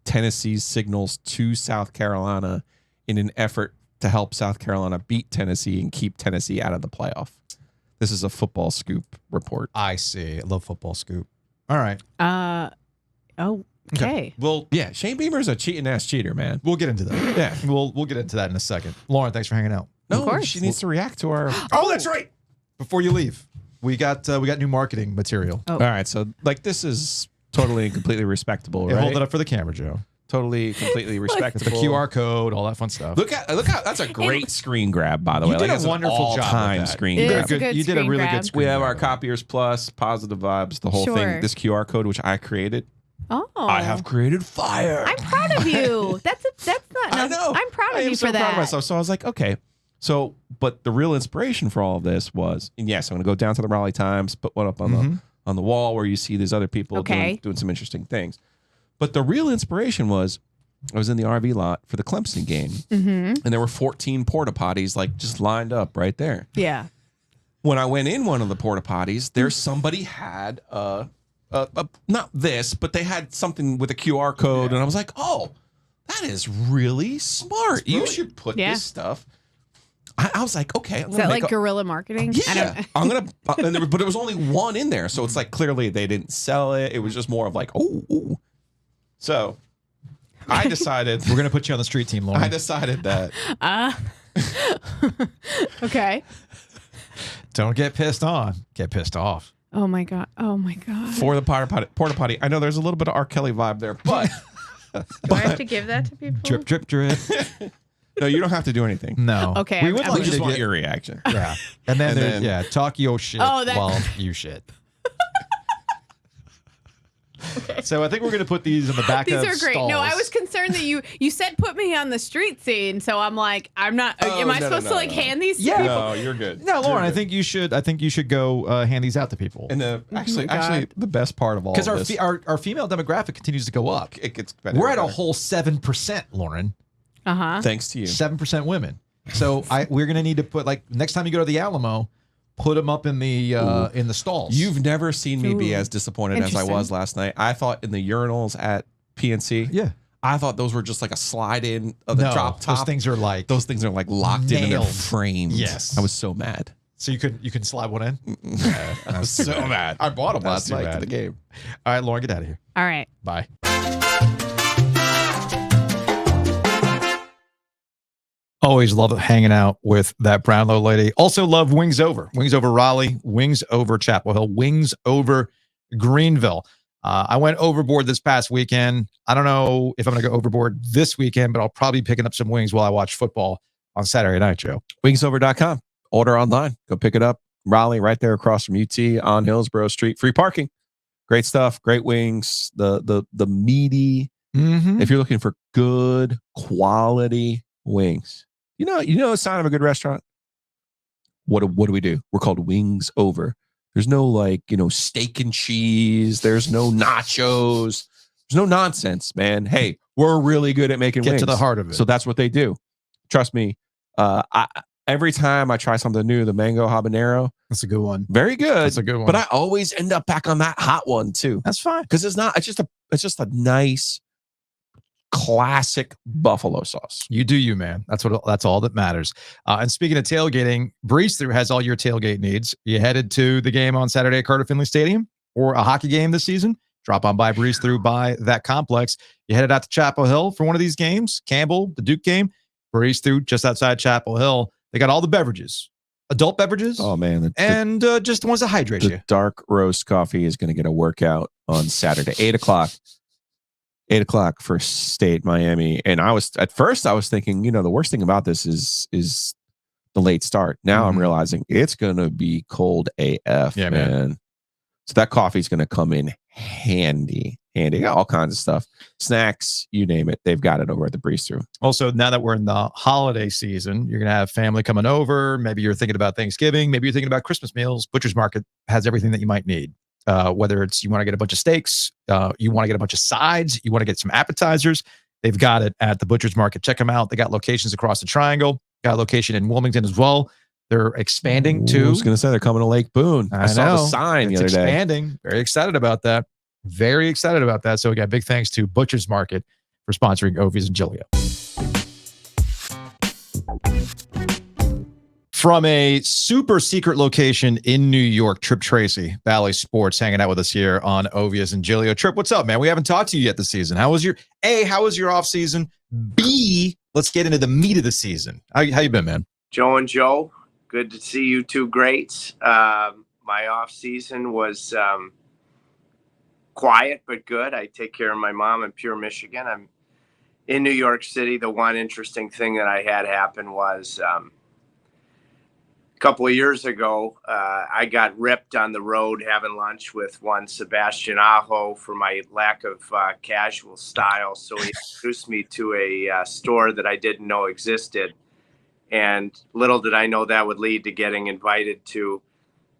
Tennessee's signals to South Carolina in an effort to help South Carolina beat Tennessee and keep Tennessee out of the playoff. This is a football scoop report. I see. I love football scoop. All right. Oh, okay. Yeah, Shane Beamer's a cheating ass cheater, man. We'll get into that. Yeah. We'll get into that in a second. Lauren, thanks for hanging out. No, course. she needs to react to our. Oh, that's right. Before you leave, we got new marketing material. Oh. All right, so like this is totally and completely respectable, Hey, right? hold it up for the camera, Joe. Totally, completely respectable. The QR code, all that fun stuff. Look how that's a great screen grab, by the way. You did a it's an wonderful job with all-time that. screen It grab. is a good You did a screen really grab. good screen We have our grab. copiers plus, positive vibes, the whole Sure. thing. This QR code, which I created, Oh, I have created fire. I'm proud of you. That's not. I know. I'm proud I of am you so for that. proud of myself. So I was like, okay. So, but the real inspiration for all of this was, and yes, I'm going to go down to the Raleigh Times, put one up on the wall where you see these other people Okay. doing some interesting things. But the real inspiration was, I was in the RV lot for the Clemson game, and there were 14 porta potties like just lined up right there. Yeah. When I went in one of the porta potties, there's somebody had not this, but they had something with a QR code, and I was like, oh, that is really smart. You should put Yeah. this stuff. I was like, okay, I'm Is gonna that make like guerrilla marketing? I yeah, don't. I'm gonna. But there was only one in there, so it's like clearly they didn't sell it. It was just more of like, oh. So I decided We're gonna put you on the street team, Lauren. I decided that Okay. Don't get pissed on. Get pissed off. Oh my god. Oh my god. for the porta potty, I know there's a little bit of R. Kelly vibe there, but Do I have to give that to people? Drip, drip, drip. no, you don't have to do anything. No. Okay, We would I'm like We you just to want get, your reaction. yeah. And then, And there- then- yeah, talk your shit Oh, that- while you shit. So I think we're gonna put these in the back These of are great. stalls. No, I was concerned that you said put me on the street scene, so I'm like, I'm not. Oh, am I no, supposed no, to like no. hand these to Yeah. people? No, you're good. No, Lauren, You're I good. think you should. I think you should go hand these out to people. And actually, the best part of all Because of our, this, our female demographic continues to go up. it gets better. We're at and a better. whole 7%, Lauren. Thanks to you. 7% women. So we're gonna need to put, like, next time you go to the Alamo, put them up in the stalls. You've never seen me be Ooh. as disappointed as I Interesting. was last night. I thought in the urinals at PNC, yeah. I thought those were just like a slide in of the No, drop top. those things are like Those things are like locked in and they're Nailed. framed. Yes. I was so mad. so you can slide one in. I was so mad. I bought them last too night bad. to the game. All right, Lauren, get out of here. All right. Bye. Always love hanging out with that Brownlow lady. Also love Wings Over. Wings Over Raleigh, Wings Over Chapel Hill, Wings Over Greenville. I went overboard this past weekend. I don't know if I'm going to go overboard this weekend, but I'll probably be picking up some wings while I watch football on Saturday night, Joe. Wingsover.com. Order online. Go pick it up. Raleigh, right there across from UT on Hillsborough Street. Free parking. Great stuff. Great wings. The meaty. Mm-hmm. If you're looking for good quality wings, you know the sign of a good restaurant. What do we do? We're called Wings Over. There's no steak and cheese. There's no nachos. There's no nonsense, man. Hey, we're really good at making Get wings. to the heart of it. So that's what they do. Trust me. Every time I try something new, the mango habanero, That's a good one. very good. That's a good one. But I always end up back on that hot one too, That's fine. because it's just a nice classic buffalo sauce. You do you, man. That's all that matters. And speaking of tailgating, Breeze Through has all your tailgate needs. You headed to the game on Saturday at Carter Finley Stadium or a hockey game this season? Drop on by Breeze Through by that complex. You headed out to Chapel Hill for one of these games, Campbell, the Duke game, Breeze Through just outside Chapel Hill. They got all the beverages, adult beverages, Oh man, and just the ones that hydrate the you. dark roast coffee is going to get a workout on Saturday, 8:00. 8:00 for State Miami. And at first I was thinking, the worst thing about this is the late start. Now I'm Mhm. realizing it's going to be cold AF, Yeah, man. man. So that coffee's going to come in handy. Got all kinds of stuff, snacks, you name it. They've got it over at the Breeze Through. Also, now that we're in the holiday season, you're going to have family coming over. Maybe you're thinking about Thanksgiving. Maybe you're thinking about Christmas meals. Butcher's Market has everything that you might need. Whether it's you want to get a bunch of steaks, you want to get a bunch of sides, you want to get some appetizers, they've got it at the Butcher's Market. Check them out. They got locations across the triangle, got a location in Wilmington as well. They're expanding I too. was going to say they're coming to Lake Boone. I saw the sign the It's other day. expanding. Very excited about that. Very excited about that. So we got big thanks to Butcher's Market for sponsoring Ovies and Giglio. From a super secret location in New York, Tripp Tracy, Valley Sports, hanging out with us here on Ovies and Giglio. Tripp, what's up, man? We haven't talked to you yet this season. How was your off season? B, let's get into the meat of the season. How you been, man? Joe and Joe, good to see you two greats. My off season was quiet but good. I take care of my mom in Pure, Michigan. I'm in New York City. The one interesting thing that I had happen was a couple of years ago, I got ripped on the road having lunch with one Sebastian Aho for my lack of casual style. So he introduced me to a store that I didn't know existed. And little did I know that would lead to getting invited to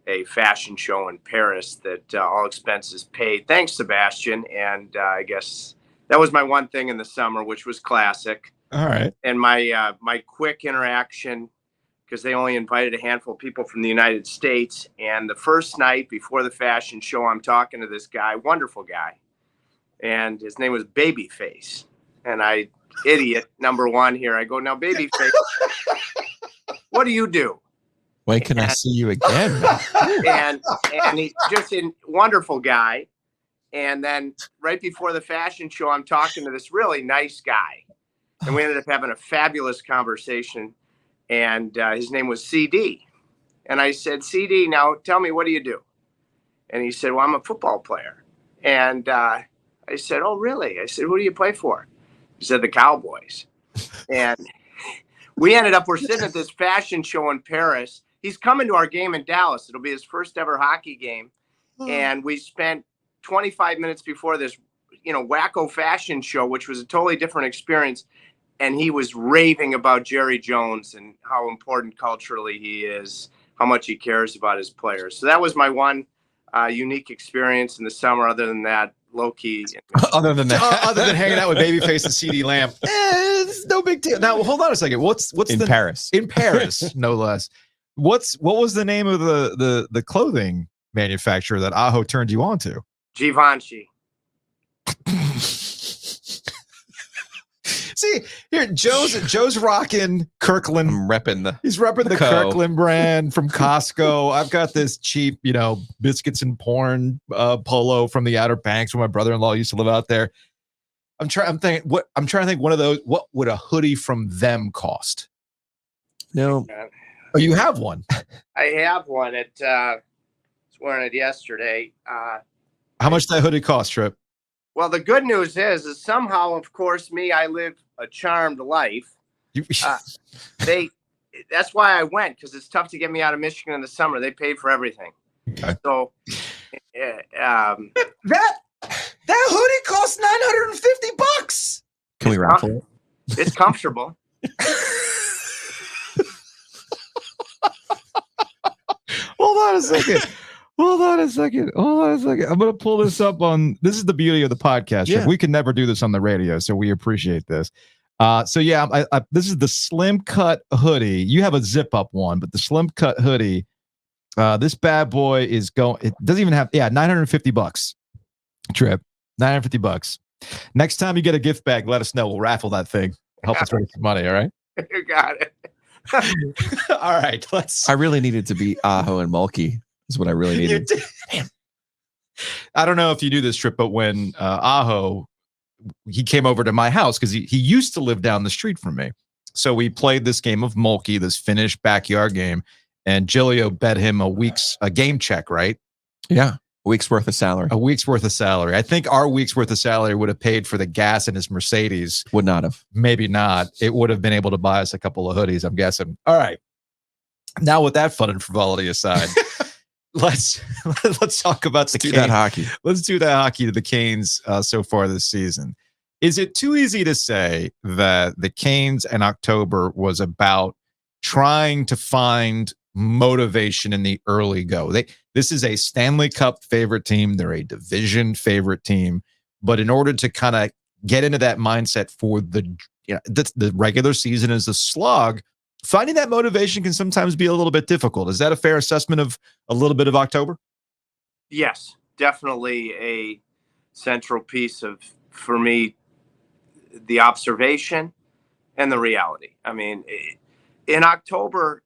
a fashion show in Paris that all expenses paid. Thanks, Sebastian. And I guess that was my one thing in the summer, which was classic. All right. And my quick interaction, because they only invited a handful of people from the United States. And the first night before the fashion show, I'm talking to this guy, wonderful guy. And his name was Babyface. And idiot number one here. I go, now, Babyface, what do you do? When can I see you again? And he's just a wonderful guy. And then right before the fashion show, I'm talking to this really nice guy. And we ended up having a fabulous conversation. And his name was CD. And I said, CD, now tell me, what do you do? And he said, well, I'm a football player. And I said, oh, really? I said, who do you play for? He said, the Cowboys. And we're sitting at this fashion show in Paris. He's coming to our game in Dallas. It'll be his first ever hockey game. And we spent 25 minutes before this, wacko fashion show, which was a totally different experience. And he was raving about Jerry Jones and how important culturally he is, how much he cares about his players. So that was my one unique experience in the summer. Other than that, low key. Other than hanging out with Babyface and CD Lamb, it's no big deal. Now hold on a second. What's in Paris? In Paris, no less. What was the name of the clothing manufacturer that Aho turned you on to? Givenchy. See here, Joe's rocking Kirkland. He's repping the Kirkland brand from Costco. I've got this cheap, biscuits and porn polo from the Outer Banks where my brother-in-law used to live out there. I'm trying to think one of those. What would a hoodie from them cost? No. Oh, you have one. I have one. I was wearing it yesterday. How much that hoodie cost, Tripp? Well, the good news is somehow, of course, I live a charmed life. That's why I went, because it's tough to get me out of Michigan in the summer. They paid for everything. Okay. So that hoodie costs $950. Can we raffle it? It's comfortable. Hold on a second. I'm going to pull this up this is the beauty of the podcast. Yeah. We can never do this on the radio, so we appreciate this. This is the slim cut hoodie. You have a zip up one, but the slim cut hoodie, this bad boy it doesn't even have, $950. Tripp, $950. Next time you get a gift bag, let us know. We'll raffle that thing. Help us raise some money, all right? You got it. All right, I really needed to be Aho and Mulkey. Is what I really needed. I don't know if you do this, Tripp, but when Aho, he came over to my house because he used to live down the street from me. So we played this game of Mulkey, this Finnish backyard game, and Gilio bet him a game check, right? Yeah. A week's worth of salary. I think our week's worth of salary would have paid for the gas in his Mercedes. Would not have. Maybe not. It would have been able to buy us a couple of hoodies, I'm guessing. All right. Now with that fun and frivolity aside, let's talk about the Canes. Hockey. Let's do that hockey to the Canes so far this season. Is it too easy to say that the Canes in October was about trying to find motivation in the early go? This is a Stanley Cup favorite team. They're a division favorite team. But in order to kind of get into that mindset for the regular season is a slog, finding that motivation can sometimes be a little bit difficult. Is that a fair assessment of a little bit of October? Yes, definitely a central piece of, for me, the observation and the reality. I mean, in October,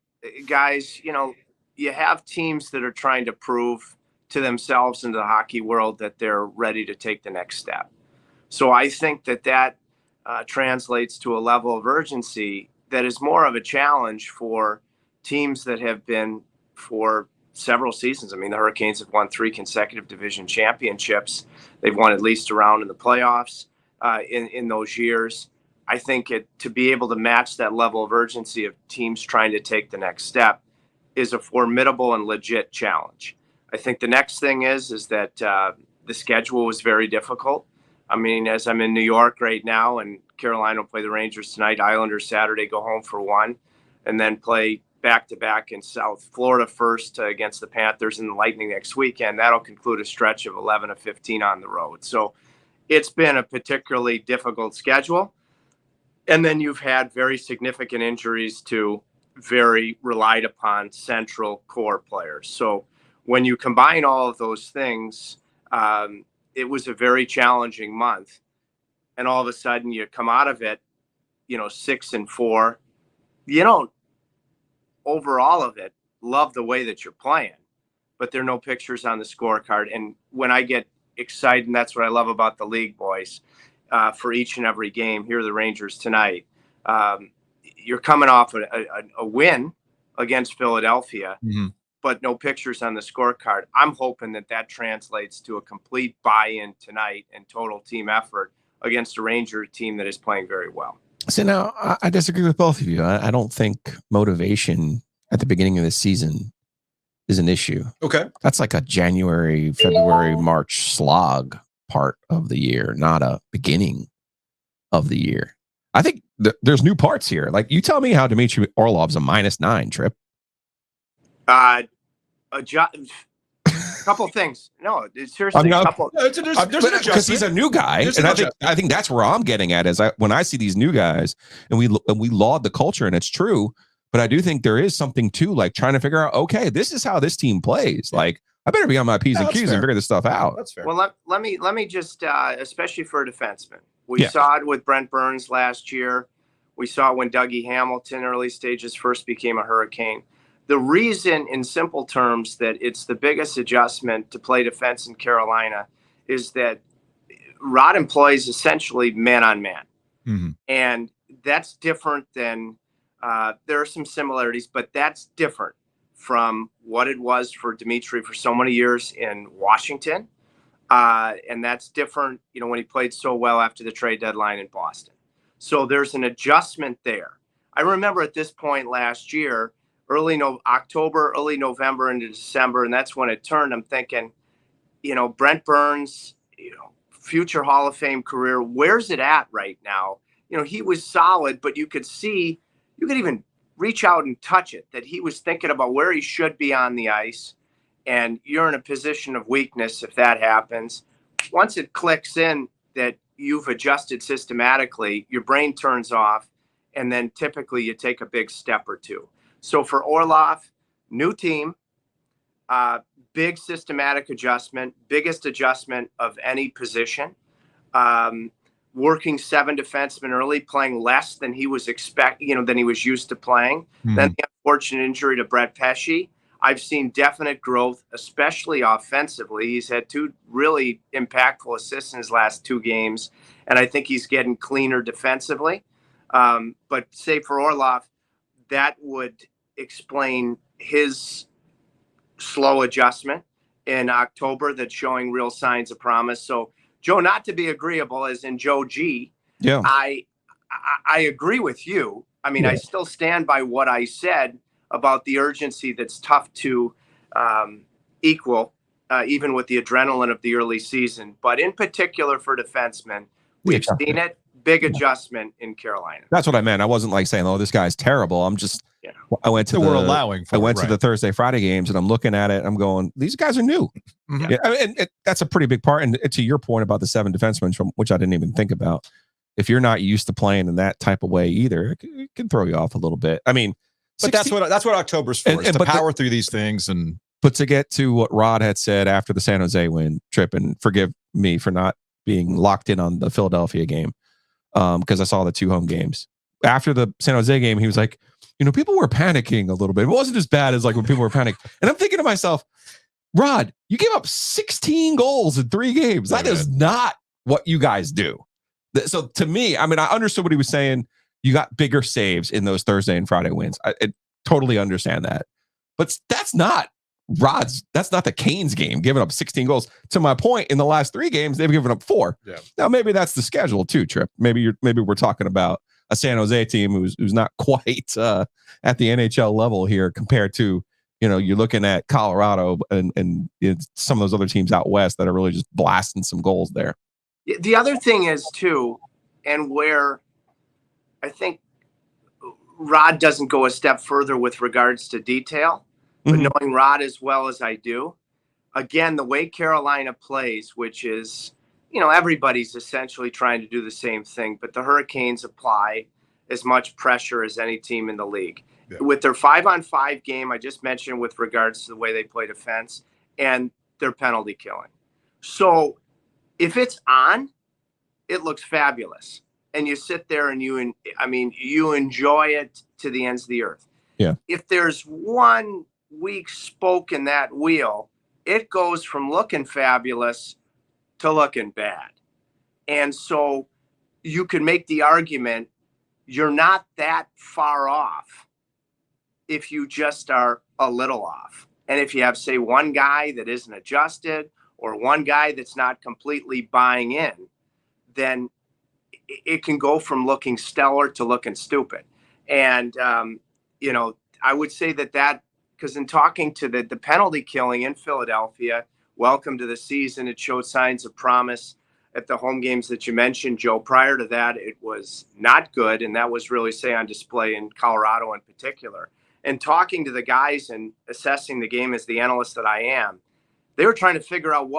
guys, you have teams that are trying to prove to themselves and to the hockey world that they're ready to take the next step. So I think that translates to a level of urgency that is more of a challenge for teams that have been for several seasons. I mean, the Hurricanes have won 3 consecutive division championships. They've won at least a round in the playoffs in those years. I think to be able to match that level of urgency of teams trying to take the next step is a formidable and legit challenge. I think the next thing is that the schedule was very difficult. I mean, as I'm in New York right now, and Carolina will play the Rangers tonight, Islanders Saturday, go home for one, and then play back-to-back in South Florida first against the Panthers and the Lightning next weekend. That'll conclude a stretch of 11 of 15 on the road. So it's been a particularly difficult schedule. And then you've had very significant injuries to very relied upon central core players. So when you combine all of those things, it was a very challenging month. And all of a sudden you come out of it, 6-4. You don't, over all of it, love the way that you're playing, but there are no pictures on the scorecard. And when I get excited, and that's what I love about the league, boys. For each and every game, here are the Rangers tonight. You're coming off a win against Philadelphia, but no pictures on the scorecard. I'm hoping that translates to a complete buy-in tonight and total team effort against a Ranger team that is playing very well. So now I disagree with both of you. I don't think motivation at the beginning of the season is an issue. Okay. That's like a January, February, March slog part of the year, not a beginning of the year. I think there's new parts here. Like, you tell me how Dmitry Orlov's a -9, Tripp. Couple things. No, seriously, couple. Because he's a new guy, and I think that's where I'm getting at. Is when I see these new guys, and we laud the culture, and it's true. But I do think there is something to, like, trying to figure out, okay, this is how this team plays. Like, I better be on my P's and Q's and figure this stuff out. That's fair. Well, let me just, especially for a defenseman, we saw it with Brent Burns last year. We saw it when Dougie Hamilton, early stages, first became a Hurricane. The reason, in simple terms, that it's the biggest adjustment to play defense in Carolina is that Rod employs essentially man-on-man. And that's different than, there are some similarities, but that's different from what it was for Dmitry for so many years in Washington. And that's different, when he played so well after the trade deadline in Boston. So there's an adjustment there. I remember at this point last year, October, early November into December, and that's when it turned. I'm thinking, Brent Burns, future Hall of Fame career, where's it at right now? He was solid, but you could even reach out and touch it, that he was thinking about where he should be on the ice. And you're in a position of weakness if that happens. Once it clicks in that you've adjusted systematically, your brain turns off, and then typically you take a big step or two. So for Orlov, new team, big systematic adjustment, biggest adjustment of any position. Working 7 defensemen early, playing less than he was than he was used to playing. Then the unfortunate injury to Brett Pesce. I've seen definite growth, especially offensively. He's had 2 really impactful assists in his last 2 games, and I think he's getting cleaner defensively. But say for Orlov, that would explain his slow adjustment in October that's showing real signs of promise. So, Joe, not to be agreeable, as in Joe G, I agree with you. I mean, I still stand by what I said about the urgency that's tough to equal, even with the adrenaline of the early season. But in particular for defensemen, we've seen it. Big adjustment in Carolina. That's what I meant. I wasn't like saying, "Oh, this guy's terrible." I'm just, I went to the Thursday, Friday games, and I'm looking at it. I'm going, these guys are new. Yeah, I mean, that's a pretty big part. And to your point about the 7 defensemen, from which I didn't even think about, if you're not used to playing in that type of way either, it can throw you off a little bit. I mean, but that's what October's for, is to power through these things. But to get to what Rod had said after the San Jose win, Tripp, and forgive me for not being locked in on the Philadelphia game, because I saw the 2 home games. After the San Jose game, he was like, people were panicking a little bit. It wasn't as bad as like when people were panicking. And I'm thinking to myself, Rod, you gave up 16 goals in 3 games. That is not what you guys do. So to me, I mean, I understood what he was saying. You got bigger saves in those Thursday and Friday wins. I totally understand that. But that's not the Canes game, giving up 16 goals. To my point, in the last 3 games, they've given up 4. Yeah. Now, maybe that's the schedule too, Tripp. Maybe we're talking about a San Jose team who's not quite at the NHL level here compared to, you're looking at Colorado and some of those other teams out west that are really just blasting some goals there. The other thing is too, and where I think Rod doesn't go a step further with regards to detail, but knowing Rod as well as I do, again, the way Carolina plays, which is, everybody's essentially trying to do the same thing, but the Hurricanes apply as much pressure as any team in the league. Yeah. With their 5-on-5 game, I just mentioned with regards to the way they play defense and their penalty killing. So if it's on, it looks fabulous. And you sit there and you enjoy it to the ends of the earth. Yeah. If there's one weak spoke in that wheel, it goes from looking fabulous to looking bad. And so you could make the argument you're not that far off if you just are a little off. And if you have, say, one guy that isn't adjusted or one guy that's not completely buying in, then it can go from looking stellar to looking stupid. And, I would say that because in talking to the penalty killing in Philadelphia, welcome to the season, it showed signs of promise at the home games that you mentioned, Joe. Prior to that, it was not good. And that was really, say, on display in Colorado in particular. And talking to the guys and assessing the game as the analyst that I am, they were trying to figure out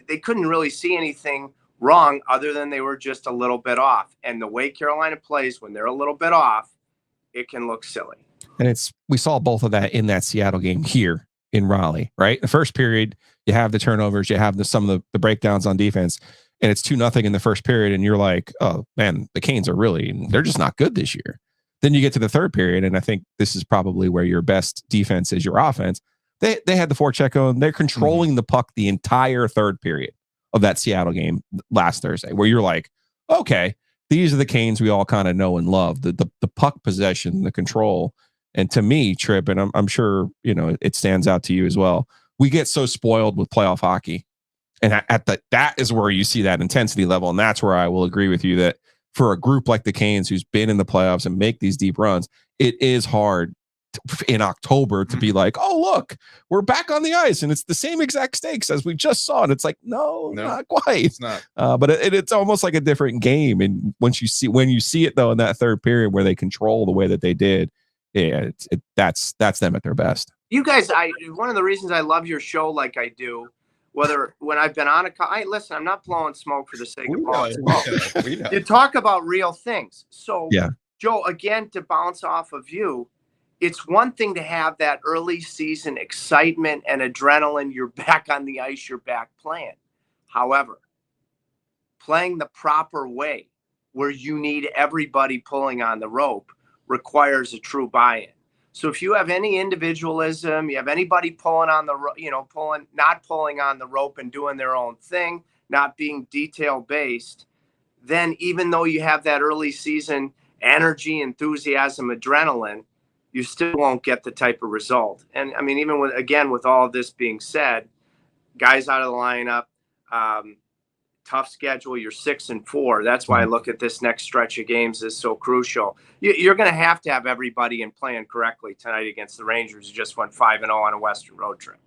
they couldn't really see anything wrong other than they were just a little bit off. And the way Carolina plays when they're a little bit off, it can look silly. And we saw both of that in that Seattle game here in Raleigh, right? The first period, you have the turnovers, you have some of the breakdowns on defense, and it's 2-0 in the first period. And you're like, oh man, the Canes they're just not good this year. Then you get to the third period, and I think this is probably where your best defense is your offense. They had the forecheck on. They're controlling the puck the entire third period of that Seattle game last Thursday, where you're like, okay, these are the Canes we all kind of know and love. The puck possession, the control. And to me, Tripp, and I'm sure it stands out to you as well, we get so spoiled with playoff hockey. And that is where you see that intensity level. And that's where I will agree with you that for a group like the Canes who's been in the playoffs and make these deep runs, it is hard in October to be like, oh, look, we're back on the ice and it's the same exact stakes as we just saw. And it's like, no, not quite. It's not. But it's almost like a different game. And when you see it, though, in that third period where they control the way that they did, yeah, that's them at their best. You guys, one of the reasons I love your show like I do, whether when I've been on listen, I'm not blowing smoke for the sake of blowing smoke. You talk about real things. So, yeah. Joe, again, to bounce off of you, it's one thing to have that early season excitement and adrenaline. You're back on the ice, you're back playing. However, playing the proper way where you need everybody pulling on the rope requires a true buy-in. So if you have any individualism, you have anybody pulling on not pulling on the rope and doing their own thing, not being detail-based, then even though you have that early season energy, enthusiasm, adrenaline, you still won't get the type of result. And I mean, even with all of this being said, guys out of the lineup, tough schedule, you're 6-4. That's why I look at this next stretch of games as so crucial. You're going to have everybody in playing correctly tonight against the Rangers, who just went 5-0 on a Western road trip.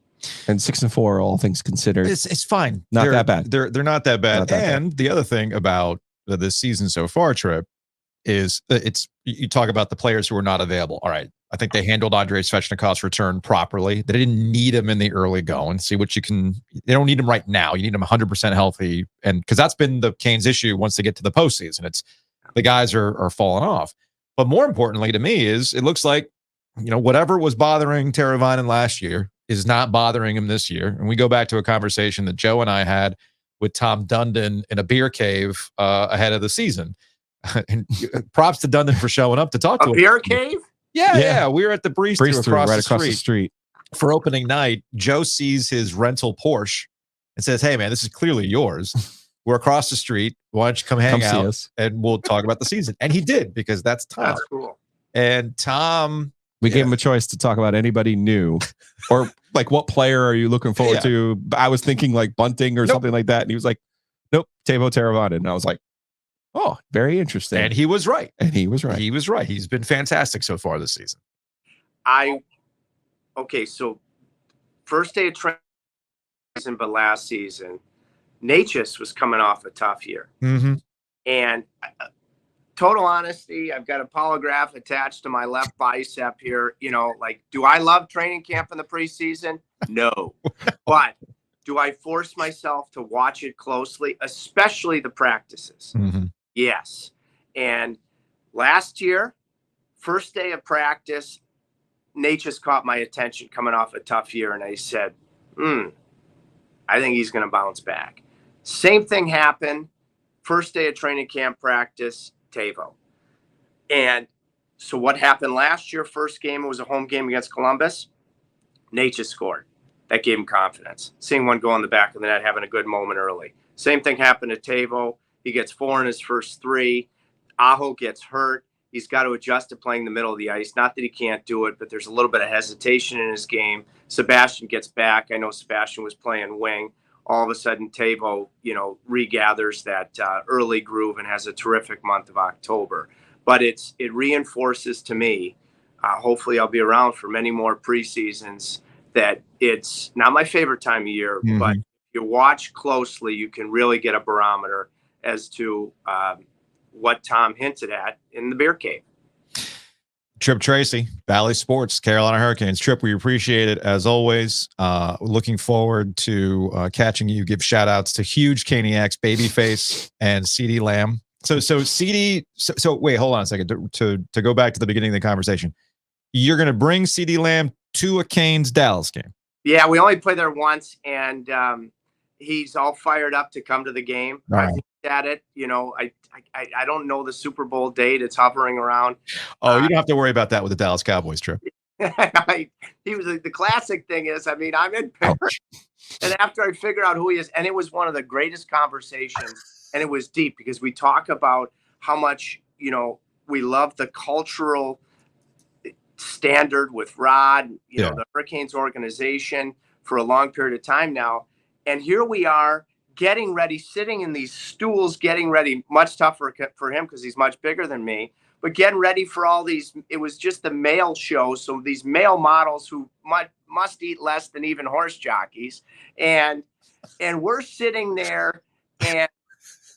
And 6-4, all things considered, it's fine. Not that bad. They're not that bad. The other thing about this season so far, Tripp, is you talk about the players who are not available. All right, I think they handled Andrei Svechnikov's return properly. They didn't need him in the early going. See what you can. They don't need him right now. You need him 100% healthy, and because that's been the Canes' issue once they get to the postseason. It's the guys are falling off. But more importantly to me is it looks like whatever was bothering Teravainen last year is not bothering him this year. And we go back to a conversation that Joe and I had with Tom Dundon in a beer cave ahead of the season. And props to Dundon for showing up to talk to a beer cave. Yeah. We were at the Breeze across the street for opening night. Joe sees his rental Porsche and says, "Hey man, this is clearly yours. We're across the street. Why don't you come hang out and we'll talk about the season?" And he did, because that's Tom. That's cool. And Tom, we gave him a choice to talk about anybody new or like what player are you looking forward to? I was thinking like Bunting or something like that. And he was like, nope, Teuvo Teravainen. And I was like, oh, very interesting. And he was right. He was right. He's been fantastic so far this season. So first day of training, but last season, Natchez was coming off a tough year. Mm-hmm. And total honesty, I've got a polygraph attached to my left bicep here. Do I love training camp in the preseason? No. But do I force myself to watch it closely, especially the practices? Mm-hmm. Yes. And last year, first day of practice, Natchez caught my attention coming off a tough year. And I said, I think he's going to bounce back. Same thing happened. First day of training camp practice, Teuvo. And so what happened last year, first game, it was a home game against Columbus. Natchez scored. That gave him confidence. Seeing one go in the back of the net, having a good moment early. Same thing happened to Tavo. He gets 4 in his first 3. Aho gets hurt. He's got to adjust to playing the middle of the ice. Not that he can't do it, but there's a little bit of hesitation in his game. Sebastian gets back. I know Sebastian was playing wing. All of a sudden, Tavo, regathers that early groove and has a terrific month of October. But it reinforces to me, hopefully I'll be around for many more preseasons, that it's not my favorite time of year, but if you watch closely, you can really get a barometer as to what Tom hinted at in the beer cave. Tripp Tracy, Valley Sports, Carolina Hurricanes. Tripp, we appreciate it as always. Looking forward to catching you. Give shout outs to Huge Caniacs, Babyface, and CD Lamb. So CD. So wait, hold on a second. To go back to the beginning of the conversation, you're going to bring CD Lamb to a Canes Dallas game. Yeah, we only play there once, and he's all fired up to come to the game. All right. I looked at it. I don't know the Super Bowl date. It's hovering around. Oh, you don't have to worry about that with the Dallas Cowboys, Tripp. He was the classic thing is, I'm in Paris, and after I figure out who he is, and it was one of the greatest conversations, and it was deep because we talk about how much we love the cultural standard with Rod, the Hurricanes organization for a long period of time now, and here we are getting ready, sitting in these stools, getting ready. Much tougher for him because he's much bigger than me. But getting ready for all these, it was just the male show. So these male models who must eat less than even horse jockeys. And we're sitting there, and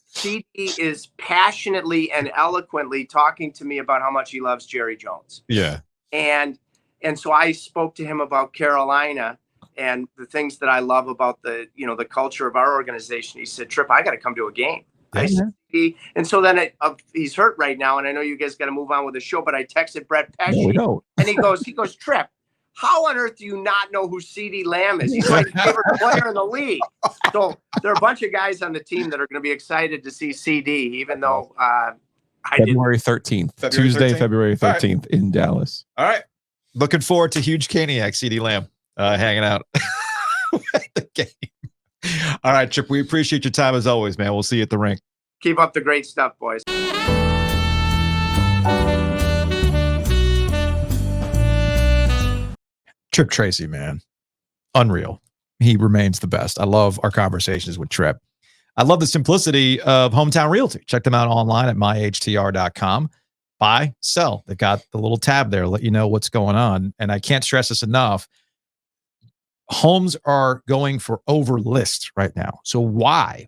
CD is passionately and eloquently talking to me about how much he loves Jerry Jones. Yeah. And so I spoke to him about Carolina and the things that I love about the culture of our organization. He said, Tripp, I got to come to a game. And so then he's hurt right now, and I know you guys got to move on with the show, but I texted Brett Pesci, and he goes, Tripp, how on earth do you not know who CD Lamb is? He's my favorite player in the league. So there are a bunch of guys on the team that are going to be excited to see CD, even though February 13th, Tuesday, February 13th in Dallas. All right. Looking forward to Huge Caniac, CD Lamb, hanging out at the game. All right, Tripp, we appreciate your time as always, man. We'll see you at the rink. Keep up the great stuff, boys. Tripp Tracy, man. Unreal. He remains the best. I love our conversations with Tripp. I love the simplicity of Hometown Realty. Check them out online at myhtr.com. Buy, sell. They got the little tab there, let you know what's going on. And I can't stress this enough. Homes are going for over list right now. So why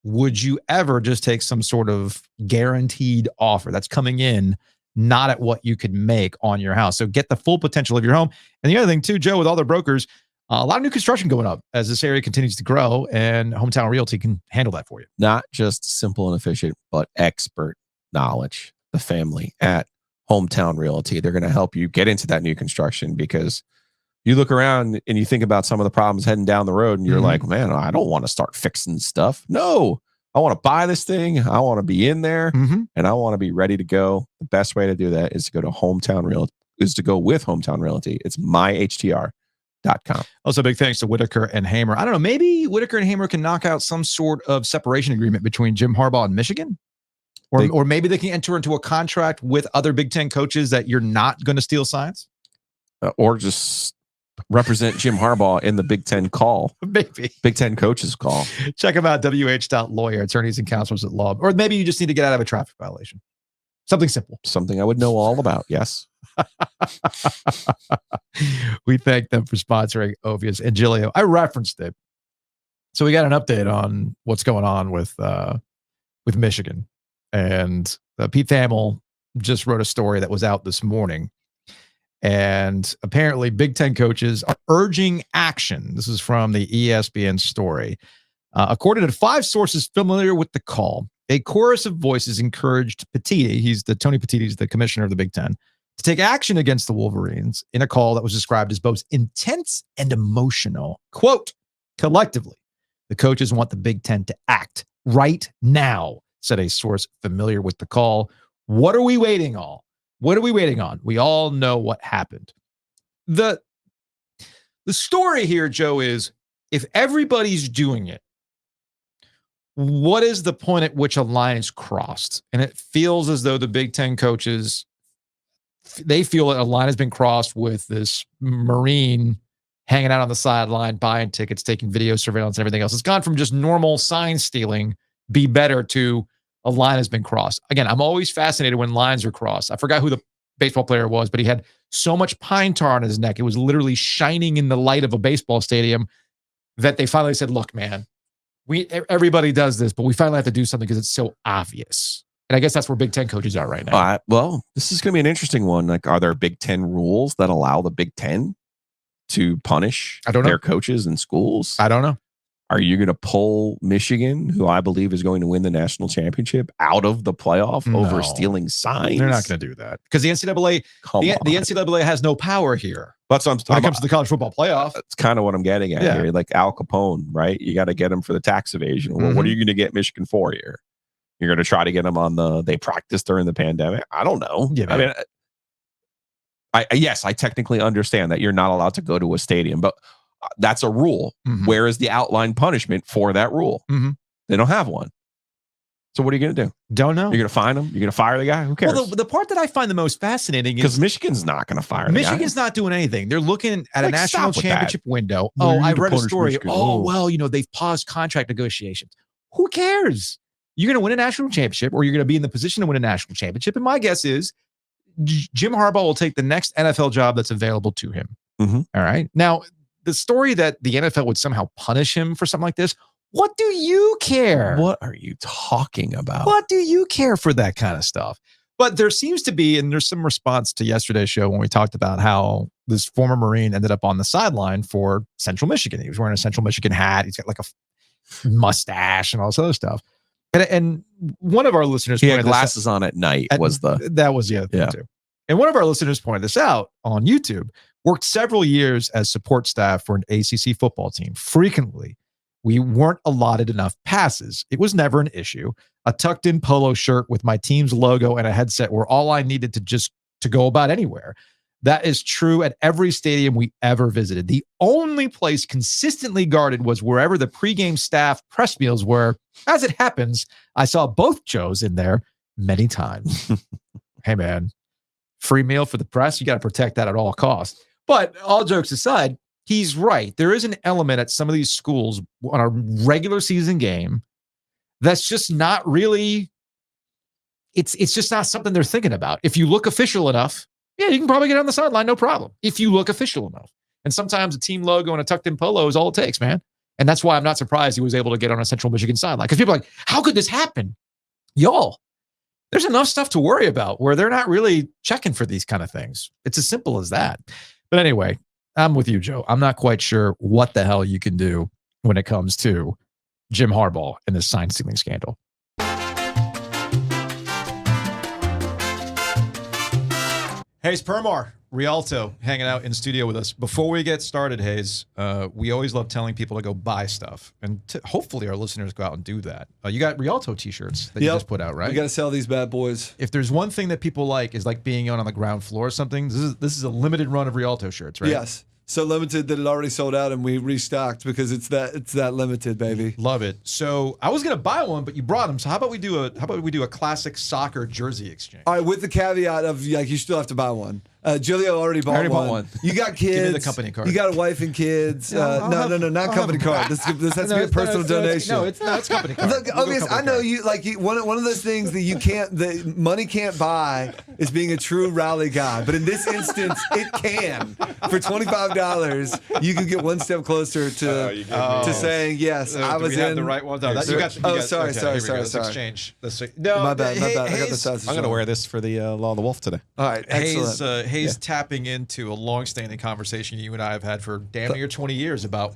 would you ever just take some sort of guaranteed offer that's coming in not at what you could make on your house? So get the full potential of your home. And the other thing too, Joe, with all their brokers, a lot of new construction going up as this area continues to grow, and Hometown Realty can handle that for you. Not just simple and efficient, but expert knowledge. The family at Hometown Realty, they're going to help you get into that new construction, because you look around and you think about some of the problems heading down the road, and you're like, man, I don't want to start fixing stuff. No, I want to buy this thing. I want to be in there, and I want to be ready to go. The best way to do that is to go to Hometown Realty, is to go with Hometown Realty. It's myhtr.com. Also, big thanks to Whitaker and Hamer. I don't know, maybe Whitaker and Hamer can knock out some sort of separation agreement between Jim Harbaugh and Michigan. Or maybe they can enter into a contract with other Big Ten coaches that you're not going to steal signs. Or just represent Jim Harbaugh in the Big Ten call. Maybe. Big Ten coaches call. Check them out, wh.lawyer, attorneys and counselors at law. Or maybe you just need to get out of a traffic violation. Something simple. Something I would know all about, yes. We thank them for sponsoring Ovius and Gilio. I referenced it. So we got an update on what's going on with Michigan. And Pete Thamel just wrote a story that was out this morning. And apparently Big Ten coaches are urging action. This is from the ESPN story. According to 5 sources familiar with the call, a chorus of voices encouraged Petitti, Tony Petitti's the commissioner of the Big Ten, to take action against the Wolverines in a call that was described as both intense and emotional. Quote, collectively, the coaches want the Big Ten to act right now, said a source familiar with the call. What are we waiting on? What are we waiting on? We all know what happened. The story here, Joe, is if everybody's doing it, what is the point at which a line is crossed? And it feels as though the Big Ten coaches, they feel that a line has been crossed with this Marine hanging out on the sideline, buying tickets, taking video surveillance and everything else. It's gone from just normal sign stealing, be better, to a line has been crossed. Again, I'm always fascinated when lines are crossed. I forgot who the baseball player was, but he had so much pine tar on his neck. It was literally shining in the light of a baseball stadium that they finally said, look, man, everybody does this, but we finally have to do something because it's so obvious. And I guess that's where Big Ten coaches are right now. Well, this is going to be an interesting one. Like, are there Big Ten rules that allow the Big Ten to punish their coaches and schools? I don't know. Are you going to pull Michigan, who I believe is going to win the national championship, out of the playoff over stealing signs? They're not going to do that because the NCAA, the NCAA has no power here. That's what when it comes to the college football playoff. That's kind of what I'm getting at here. Like Al Capone, right? You got to get him for the tax evasion. Well, what are you going to get Michigan for here? You're going to try to get them on they practiced during the pandemic. I don't know. Yeah, I mean, yes, I technically understand that you're not allowed to go to a stadium, but that's a rule. Where is the outline punishment for that rule? They don't have one. So what are you going to do? Don't know. You're going to fine him? You're going to fire the guy? Who cares? Well, the part that I find the most fascinating is because Michigan's not going to fire the guy. Michigan's not doing anything. They're looking at a national championship window. Oh, I read a story. Michigan. Well, they've paused contract negotiations. Who cares? You're going to win a national championship, or you're going to be in the position to win a national championship. And my guess is Jim Harbaugh will take the next NFL job that's available to him. All right. Now, the story that the NFL would somehow punish him for something like this, what do you care? What are you talking about? What do you care for that kind of stuff? But there seems to be, and there's some response to yesterday's show when we talked about how this former Marine ended up on the sideline for Central Michigan. He was wearing a Central Michigan hat. He's got like a mustache and all this other stuff. And one of our listeners, he had glasses on at night. That was the other thing too. And one of our listeners pointed this out on YouTube. Worked several years as support staff for an ACC football team. Frequently, we weren't allotted enough passes. It was never an issue. A tucked-in polo shirt with my team's logo and a headset were all I needed to go about anywhere. That is true at every stadium we ever visited. The only place consistently guarded was wherever the pregame staff press meals were. As it happens, I saw both Joes in there many times. Hey, man, free meal for the press. You got to protect that at all costs. But all jokes aside, he's right. There is an element at some of these schools on a regular season game that's just not really, it's just not something they're thinking about. If you look official enough, yeah, you can probably get on the sideline, no problem. If you look official enough. And sometimes a team logo and a tucked in polo is all it takes, man. And that's why I'm not surprised he was able to get on a Central Michigan sideline. Because people are like, how could this happen? Y'all, there's enough stuff to worry about where they're not really checking for these kind of things. It's as simple as that. But anyway, I'm with you, Joe. I'm not quite sure what the hell you can do when it comes to Jim Harbaugh and this sign stealing scandal. Hayes Permar, Rialto, hanging out in studio with us. Before we get started, Hayes, we always love telling people to go buy stuff. And hopefully our listeners go out and do that. You got Rialto t-shirts that you just put out, right? We got to sell these bad boys. If there's one thing that people like is like being on the ground floor or something, this is a limited run of Rialto shirts, right? Yes. So limited that it already sold out and we restocked because it's that limited, baby. Love it. So I was gonna buy one, but you brought them. So how about we do a classic soccer jersey exchange? All right, with the caveat of like you still have to buy one. Giulio already bought one. You got kids. Give me the company card. You got a wife and kids. No, not company card. This has to be a personal donation. No, it's not. It's company card. Look, I know you like one of those things that the money can't buy is being a true rally guy. But in this instance, it can. For $25, you can get one step closer to saying yes. I was in the right one. No, sorry. Let's exchange. No, my bad. I got the size. I'm going to wear this for the Law of the Wolf today. All right, excellent. Hayes tapping into a long-standing conversation you and I have had for damn near 20 years about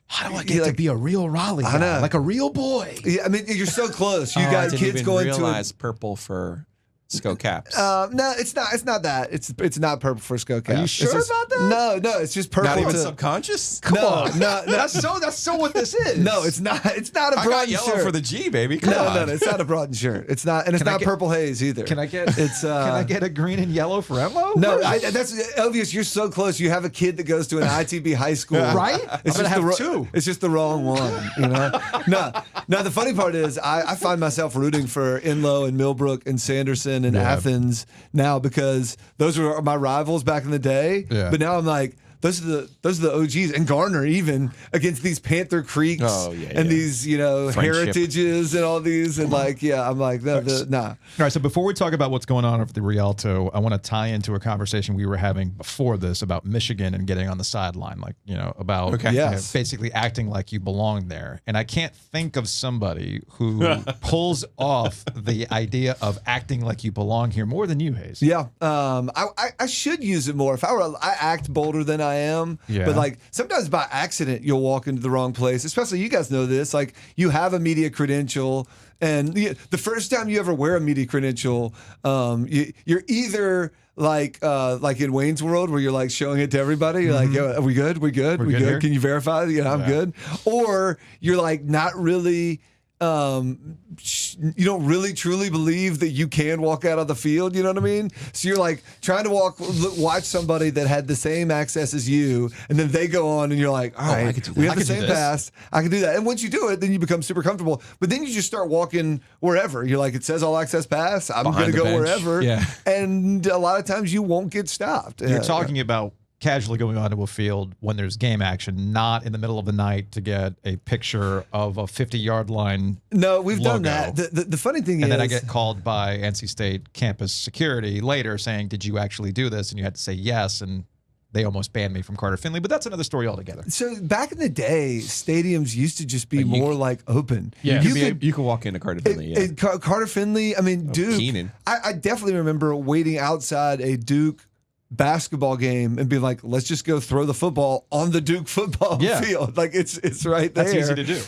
how do I get to be a real Raleigh guy, like a real boy? Yeah, I mean, you're so close. You got kids going to realize purple for Skull Caps. No, it's not. It's not that. It's not purple for Skull Caps. Are you sure about that? No, it's just purple. Not even to, subconscious. no, That's so what this is. no, it's not. It's not a I broad got yellow shirt. for the G, baby. Come on. No, it's not a broad shirt. It's not, and it's Can I not get- purple haze either. Can I get It's can I get a green and yellow for Enlo? No, that's Elvius. You're so close. You have a kid that goes to an ITB high school, Right? It's I'm gonna just have the two. It's just the wrong one, you know. No. The funny part is, I find myself rooting for Enloe and Millbrook and Sanderson and Yeah. Athens now because those were my rivals back in the day. Yeah. But now I'm like, those are the OGs, and Garner even against these Panther Creeks and these Friendship. heritages and all these and like I'm like nah. All right, so before we talk about what's going on over the Rialto, I want to tie into a conversation we were having before this about Michigan and getting on the sideline, like, about Okay. Yes. basically acting like you belong there. And I can't think of somebody who pulls off the idea of acting like you belong here more than you, Hayes. Yeah, I should use it more. If I act bolder than I am, Yeah. but like sometimes by accident you'll walk into the wrong place. Especially you guys know this. Like you have a media credential, and the first time you ever wear a media credential, you're either like in Wayne's World where you're like showing it to everybody. You're like, yo, are we good? We good? We good good? here? Can you verify? I'm good. Or you're like not really. You don't really truly believe that you can walk out of the field. You know what I mean? So you're like trying to watch somebody that had the same access as you, and then they go on, and you're like, all right, I could do that. we have I the could do same this. pass. I can do that. And once you do it, then you become super comfortable. But then you just start walking wherever. You're like, it says all access pass. I'm Behind going to the go bench. wherever. Yeah. And a lot of times you won't get stopped. You're talking about casually going onto a field when there's game action, not in the middle of the night to get a picture of a 50-yard line. No, we've done logo. that. The funny thing And is, then I get called by NC State campus security later saying, did you actually do this? And you had to say yes. And they almost banned me from Carter Finley. But that's another story altogether. so back in the day, stadiums used to just be more like open. Yeah, you you can walk into Carter Finley. Yeah. Carter Finley, I mean, Duke. Keenan. I definitely remember waiting outside a Duke basketball game and being like, let's just go throw the football on the Duke football Yeah. field. Like it's right there. That's easy to do.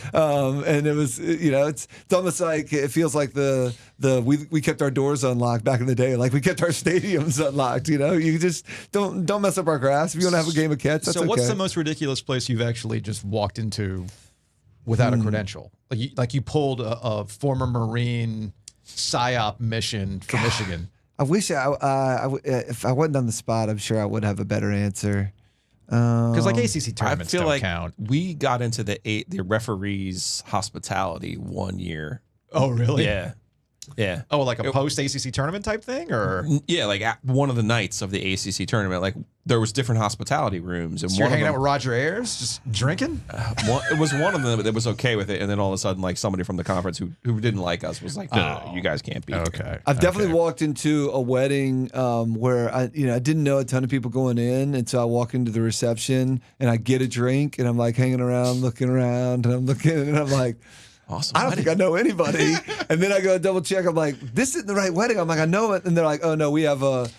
And it was, it's almost like it feels like we kept our doors unlocked back in the day. Like we kept our stadiums unlocked. You just don't mess up our grass. If you want to have a game of catch, that's So what's okay. the most ridiculous place you've actually just walked into without a credential? Like you pulled a former Marine PSYOP mission for Michigan. I wish if I wasn't on the spot, I'm sure I would have a better answer. Because like ACC I tournaments feel don't like count. we got into the referees' hospitality one year. Oh, really? Yeah. Yeah. Oh, like a post ACC tournament type thing, or Yeah, like at one of the nights of the ACC tournament, like there was different hospitality rooms, and so you're one of hanging out them, with Roger Ayers, just drinking? it was one of them that was okay with it, and then all of a sudden, like somebody from the conference who didn't like us was like, no, you guys can't be. here." Okay. I've definitely walked into a wedding where I didn't know a ton of people going in, and so I walk into the reception and I get a drink, and I'm like hanging around, looking around, and I'm looking, and I'm like, Awesome. I don't think I know anybody. And then I go double check. I'm like, this isn't the right wedding. I'm like, I know it. And they're like, oh no, we have a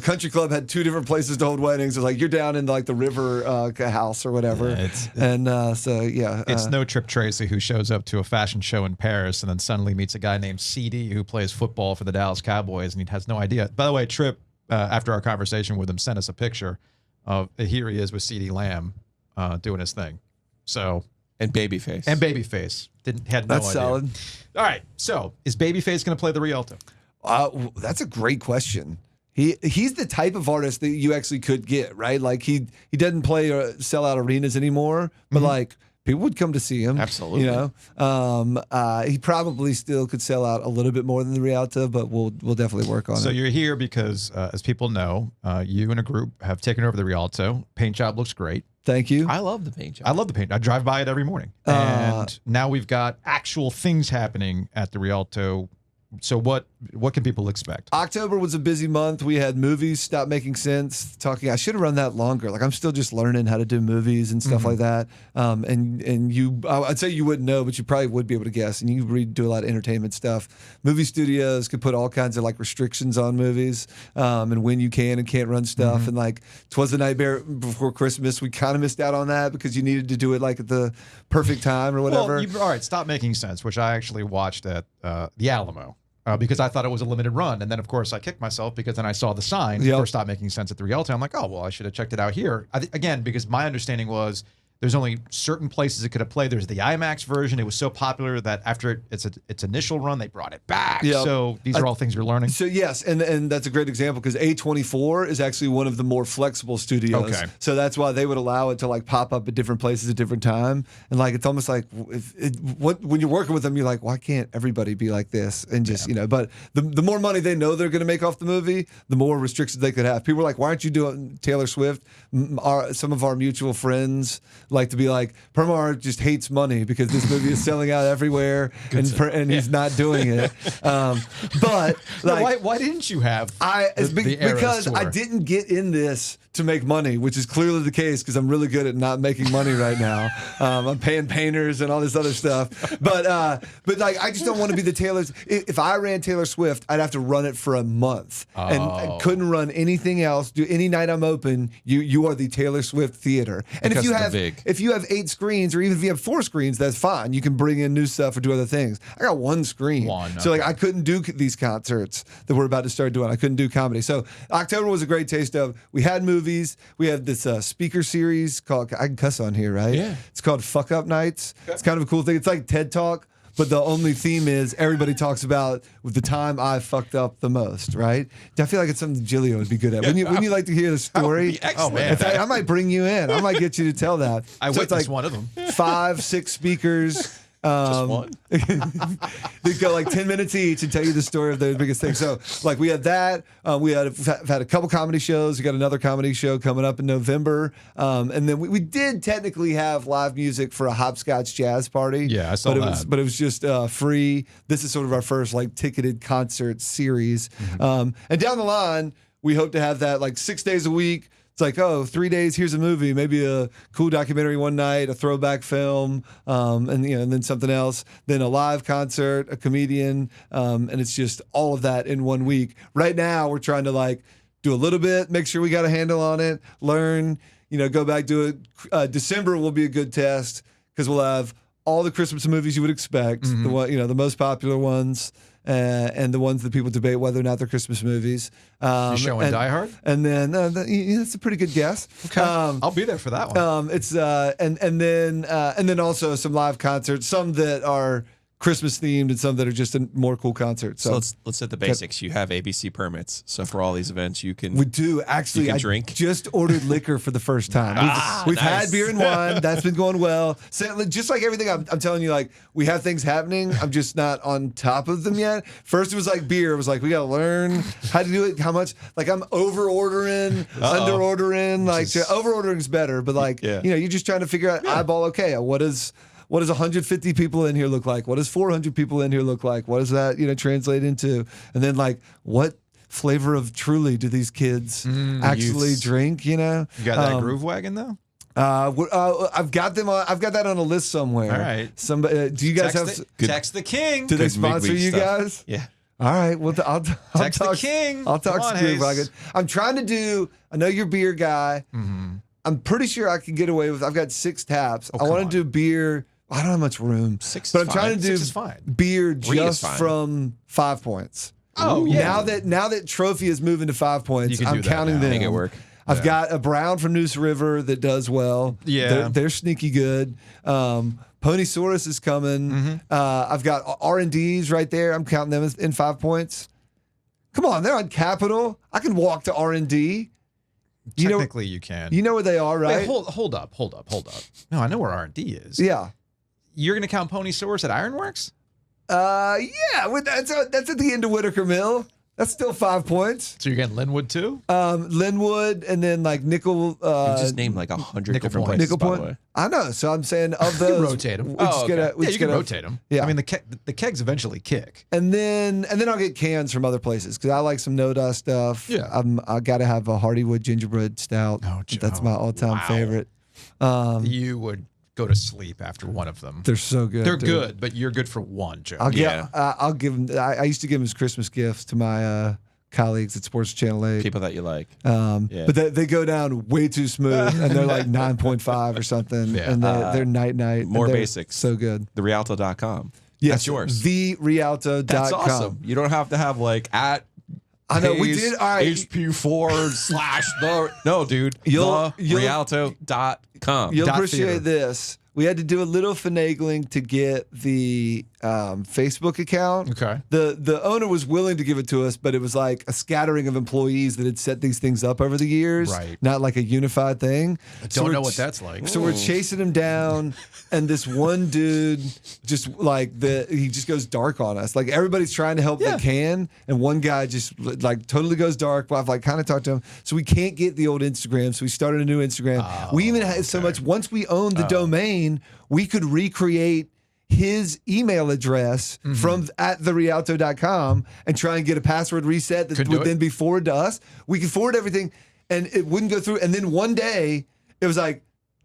country club had two different places to hold weddings. It's like you're down in like the river house or whatever. Yeah, it's no Tripp Tracy who shows up to a fashion show in Paris and then suddenly meets a guy named CD who plays football for the Dallas Cowboys and he has no idea. By the way, Tripp, after our conversation with him, sent us a picture of here he is with CD Lamb doing his thing. So And Babyface. Babyface had no That's idea. solid. All right, so is Babyface going to play the Rialto? That's a great question. He's the type of artist that you actually could get, right? Like he doesn't play or sell out arenas anymore, but like people would come to see him. Absolutely. He probably still could sell out a little bit more than the Rialto, but we'll definitely work on it. So you're here because, as people know, you and a group have taken over the Rialto. Paint job looks great. Thank you. I love the paint job. I love the paint. I drive by it every morning. And now we've got actual things happening at the Rialto. So what can people expect? October was a busy month. We had movies stop making sense. I should have run that longer. Like I'm still just learning how to do movies and stuff like that. And you, I'd say you wouldn't know, but you probably would be able to guess. And you do a lot of entertainment stuff. Movie studios could put all kinds of like restrictions on movies and when you can and can't run stuff. And like 'Twas the Night Before Christmas, we kind of missed out on that because you needed to do it like at the perfect time or whatever. Well, all right, Stop Making Sense, which I actually watched at the Alamo. because I thought it was a limited run. And then, of course, I kicked myself because then I saw the sign first stopped making sense at the Rialto. I'm like, oh, well, I should have checked it out here. Again, because my understanding was there's only certain places it could have played. There's the IMAX version. It was so popular that after its initial run, they brought it back. Yep. So these are all things you're learning. So yes, and that's a great example because A24 is actually one of the more flexible studios. Okay. So that's why they would allow it to like pop up at different places at different time. And like it's almost like when you're working with them, you're like, why can't everybody be like this? And just but the more money they know they're going to make off the movie, the more restrictions they could have. People are like, why aren't you doing Taylor Swift? Some of our mutual friends like to be like, Permar just hates money because this movie is selling out everywhere and he's not doing it. But like, why didn't you have because I didn't get in this to make money, which is clearly the case because I'm really good at not making money right now. I'm paying painters and all this other stuff. But like, I just don't want to be the Taylor's. If I ran Taylor Swift, I'd have to run it for a month and I couldn't run anything else. Do any night I'm open, you are the Taylor Swift theater. And if you have 8 screens or even if you have 4 screens, that's fine. You can bring in new stuff or do other things. I got 1 screen. So like I couldn't do these concerts that we're about to start doing. I couldn't do comedy. So October was a great taste of. We had movies. We have this speaker series called, I can cuss on here, right? Yeah. It's called Fuck Up Nights. It's kind of a cool thing. It's like TED Talk, but the only theme is everybody talks about the time I fucked up the most, right? I feel like it's something Jillian would be good at. When you like to hear the story, oh man, in fact, I might bring you in. I might get you to tell that. I so witnessed it's like one of them. 5, 6 speakers. Just one. They go like 10 minutes each and tell you the story of the biggest thing. So like we had that. We had a couple comedy shows. We got another comedy show coming up in November. And then we did technically have live music for a hopscotch jazz party. Yeah, I saw that. But it was just free. This is sort of our first like ticketed concert series. And down the line, we hope to have that like 6 days a week. It's like, 3 days, here's a movie, maybe a cool documentary one night, a throwback film, and then something else, then a live concert, a comedian, and it's just all of that in 1 week. Right now, we're trying to like do a little bit, make sure we got a handle on it, learn, go back, do it. December will be a good test because we'll have all the Christmas movies you would expect, the most popular ones. And the ones that people debate whether or not they're Christmas movies. You showing Die Hard? And then that's a pretty good guess. Okay, I'll be there for that one. And then also some live concerts, some that are Christmas themed and some that are just a more cool concerts. So let's set the basics. You have ABC permits, so for all these events, you can. We do actually. I drink. Just ordered liquor for the first time. We've had beer and wine. That's been going well. So, just like everything, I'm telling you, like we have things happening. I'm just not on top of them yet. First, it was like beer. It was like we got to learn how to do it. How much? Like I'm over ordering, under ordering. Like over ordering is better, but like you're just trying to figure out eyeball. Okay, what does 150 people in here look like? What does 400 people in here look like? What does that, translate into? And then like, what flavor of Truly do these kids actually drink? You got that Groove Wagon though? I've got them on. I've got that on a list somewhere. All right. Somebody, do you guys text the king? Do they sponsor you guys? Yeah. All right. Well, I'll text talk. The king. I'll talk to Groove Wagon. I'm trying to do. I know you're a beer guy. I'm pretty sure I can get away with. I've got 6 taps. I want to do beer. I don't have much room. 6 but is I'm trying fine. to do 6 is fine. beer 3 is just fine. from 5 points. Oh yeah. Now that Trophy is moving to 5 points, I'm counting them. Make it work. I've got a Brown from Noose River that does well. Yeah, they're sneaky good. Ponysaurus is coming. I've got R&Ds right there. I'm counting them in 5 points. Come on, they're on Capitol. I can walk to R&D. Technically, you can. You know where they are, right? Wait, hold up. No, I know where R&D is. Yeah. You're going to count Ponysaurus at Ironworks? Yeah. That's at the end of Whitaker Mill. That's still 5 points. So you're getting Linwood too? Linwood and then like Nickel. You just named like 100 different places, Nickel by Point. the way. I know. So I'm saying of those, rotate them. You can rotate them. Yeah. I mean the kegs eventually kick. And then I'll get cans from other places because I like some No Dust stuff. Yeah. I got to have a Hardywood gingerbread stout. Oh, that's my all-time favorite. You would go to sleep after one of them. They're so good. They're good, but you're good for one, Joe. I'll give them. I used to give them as Christmas gifts to my colleagues at Sports Channel 8. People that you like. But they go down way too smooth, and they're like 9.5 or something, and they're night. More basics. So good. TheRialto.com. Yes, That's yours. TheRialto.com. That's awesome. You don't have to have like at. I know we did. All right. HP4/the. No, dude. You'll- Rialto.com. You'll Dot appreciate theater. this. We had to do a little finagling to get the Facebook account. Okay. The owner was willing to give it to us, but it was like a scattering of employees that had set these things up over the years, Right. not like a unified thing. I So don't we're know what ch- that's like. So we're chasing him down, and this one dude just like he just goes dark on us. Like everybody's trying to help they can, and one guy just like totally goes dark. Well, I've like kind of talked to him, so we can't get the old Instagram. So we started a new Instagram. We even had so much. Once we owned the domain, we could recreate his email address from at therialto.com and try and get a password reset that Could do would it. then be forwarded to us. We could forward everything and it wouldn't go through. And then one day it was like,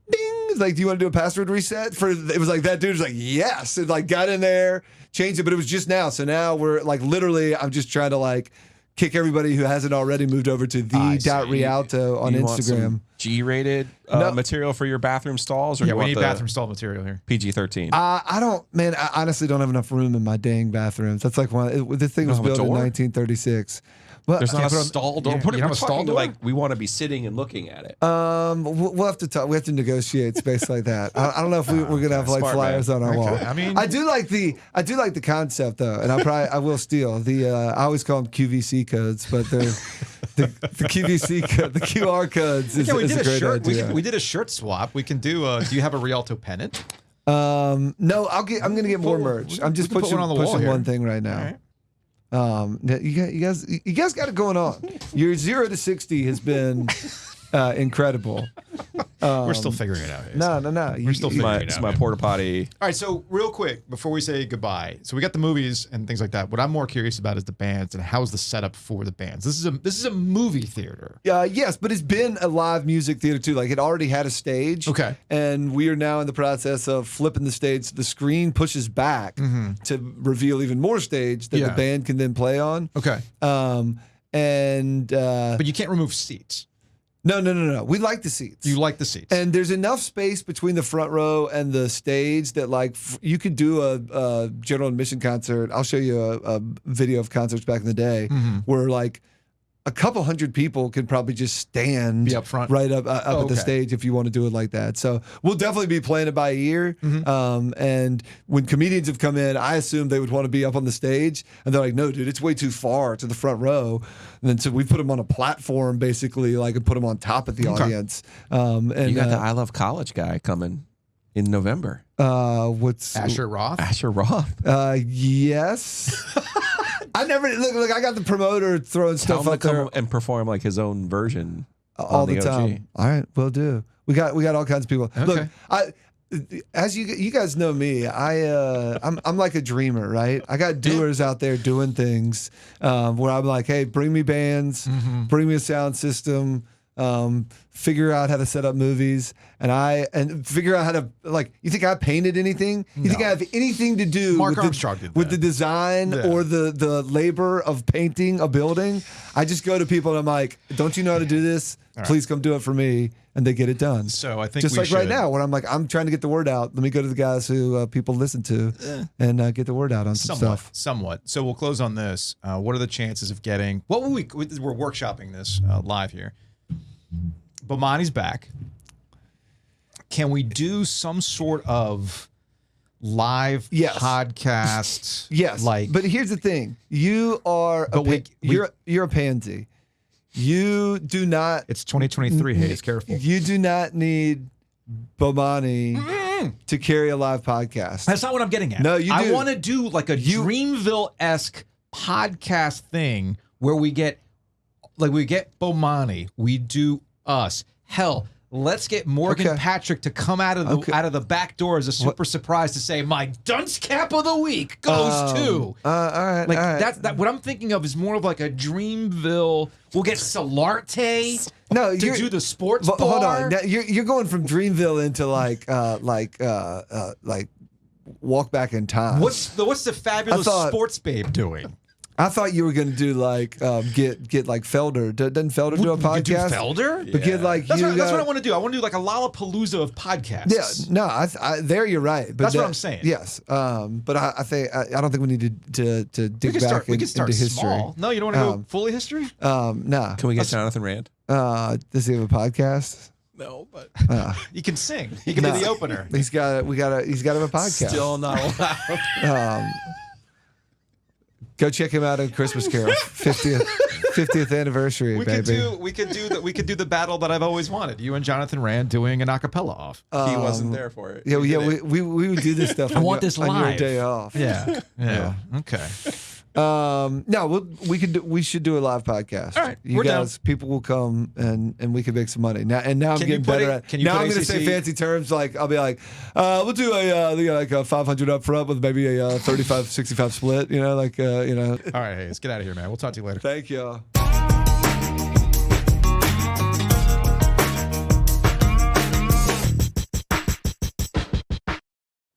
ding, it's like, do you want to do a password reset? It was like that dude was like, yes. It like got in there, changed it, but it was just now. So now we're like literally, I'm just trying to like kick everybody who hasn't already moved over to the.rialto on You want Instagram. some G-rated No. material for your bathroom stalls, or Yeah, you we want need the bathroom stall material here. PG-13? I don't, man. I honestly don't have enough room in my dang bathrooms. That's like this thing was don't have a built in door? 1936. But There's not a put on- stall door. you What don't we're have a stall talking door? like we want to be sitting and looking at it. we'll have to talk. We have to negotiate space like that. I don't know if we're gonna have like Smart flyers man. on our wall. I mean- I do like the concept though, and I will steal the. I always call them QVC codes, but they're the QVC code, the QR codes is, Yeah, we is did a a great shirt. idea. We did a shirt swap. We can do. Do you have a Rialto pennant? No, I'm gonna get more put- merch. we I'm just can put pushing, one on the wall pushing here. one thing right now. All right. You guys got it going on. Your 0 to 60 has been incredible. We're still figuring it out. No. We're still figuring it It's out. my man. porta potty. All right, so real quick before we say goodbye, so we got the movies and things like that. What I'm more curious about is the bands and how's the setup for the bands. This is a movie theater. Yes, but it's been a live music theater too. Like it already had a stage. Okay. And we are now in the process of flipping the stage. So the screen pushes back to reveal even more stage that the Yeah. band can then play on. Okay, And but you can't remove seats. no. We like the seats. You like the seats. And there's enough space between the front row and the stage that, like, you could do a general admission concert. I'll show you a video of concerts back in the day where, like, a couple hundred people can probably just stand Be up front. right up at the okay. stage if you want to do it like that. So we'll definitely be playing it by ear. And when comedians have come in, I assume they would want to be up on the stage, and they're like, "No, dude, it's way too far to the front row." And then so we put them on a platform, basically, like, and put them on top of the audience. And You got the I Love College guy coming in November. what's Asher Roth. Asher Roth. Yes. I never look. I got the promoter throwing Tell stuff him to up there come and perform like his own version all on the OG. time. All right, we'll do. We got all kinds of people. Look, Okay. as you guys know me, I'm like a dreamer, right? I got doers out there doing things where I'm like, hey, bring me bands, bring me a sound system. Figure out how to set up movies, and figure out how to, like, you think I painted anything? You think I have anything to do Mark with Armstrong did with that. the design Yeah. or the labor of painting a building? I just go to people and I'm like, don't you know how to do this? Please come do it for me, and they get it done. So I think Just we like right should- now, when I'm like, I'm trying to get the word out. Let me go to the guys who people listen to and get the word out on some stuff. Somewhat. So we'll close on this. What are the chances of getting? What will we're workshopping this live here. Bomani's back. Can we do some sort of live Yes. podcast? Yes, like, but here's the thing: you are But you're a pansy. You do not. it's 2023. Hayes, careful. You do not need Bomani to carry a live podcast. That's not what I'm getting at. No, you I do. want to do like a Dreamville-esque podcast thing where we get Bomani, we do us. Hell, let's get Morgan Okay. Patrick to come out of the back door as a super surprise to say my dunce cap of the week goes to. All right, Like all right. that's what I'm thinking of is more of like a Dreamville. We'll get Solarte No, to you're- do the sports But bar. hold on, now, you're going from Dreamville into like walk back in time. What's the fabulous I thought- sports babe doing? I thought you were going to do like get like Felder. Doesn't Felder do a We could do podcast? Felder? But get like That's what I want to do. I want to do like a Lollapalooza of podcasts. Yeah, no, I there you're right. But That's what I'm saying. Yes, but I think I don't think we need to dig back we can start into history. small. No, you don't want to go fully history? No. Can we get Jonathan Rand? Does he have a podcast? No, but You can sing. He can be the opener. He's got to have a podcast. still not allowed. Go check him out on Christmas Carol, 50th anniversary, baby. We could do the battle that I've always wanted. You and Jonathan Rand doing an acapella off. He wasn't there for it. Yeah, we would do this stuff. I want this on your live. day off. Yeah. Okay. No, we should do a live podcast. All right, you we're guys, people will come and we can make some money. Now I'm Can you getting put better it- at. can you Now put I'm going to say ACC fancy terms like I'll be like, we'll do a 500 up front with maybe a 35-65 split. All right, hey, let's get out of here, man. We'll talk to you later. Thank y'all.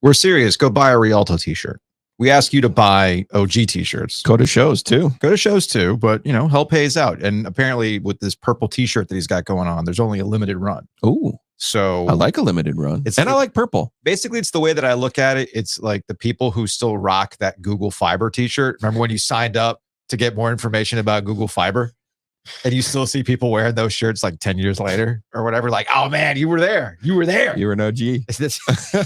We're serious. Go buy a Rialto t-shirt. We ask you to buy OG t-shirts. Go to shows too. Go to shows too, but help pays out. And apparently with this purple t-shirt that he's got going on, there's only a limited run. Ooh, So I like a limited run. I like purple. basically it's the way that I look at it. It's like the people who still rock that Google Fiber t-shirt. Remember when you signed up to get more information about Google Fiber? And you still see people wearing those shirts like 10 years later or whatever. Like, oh man, you were there. You were there. You were an OG.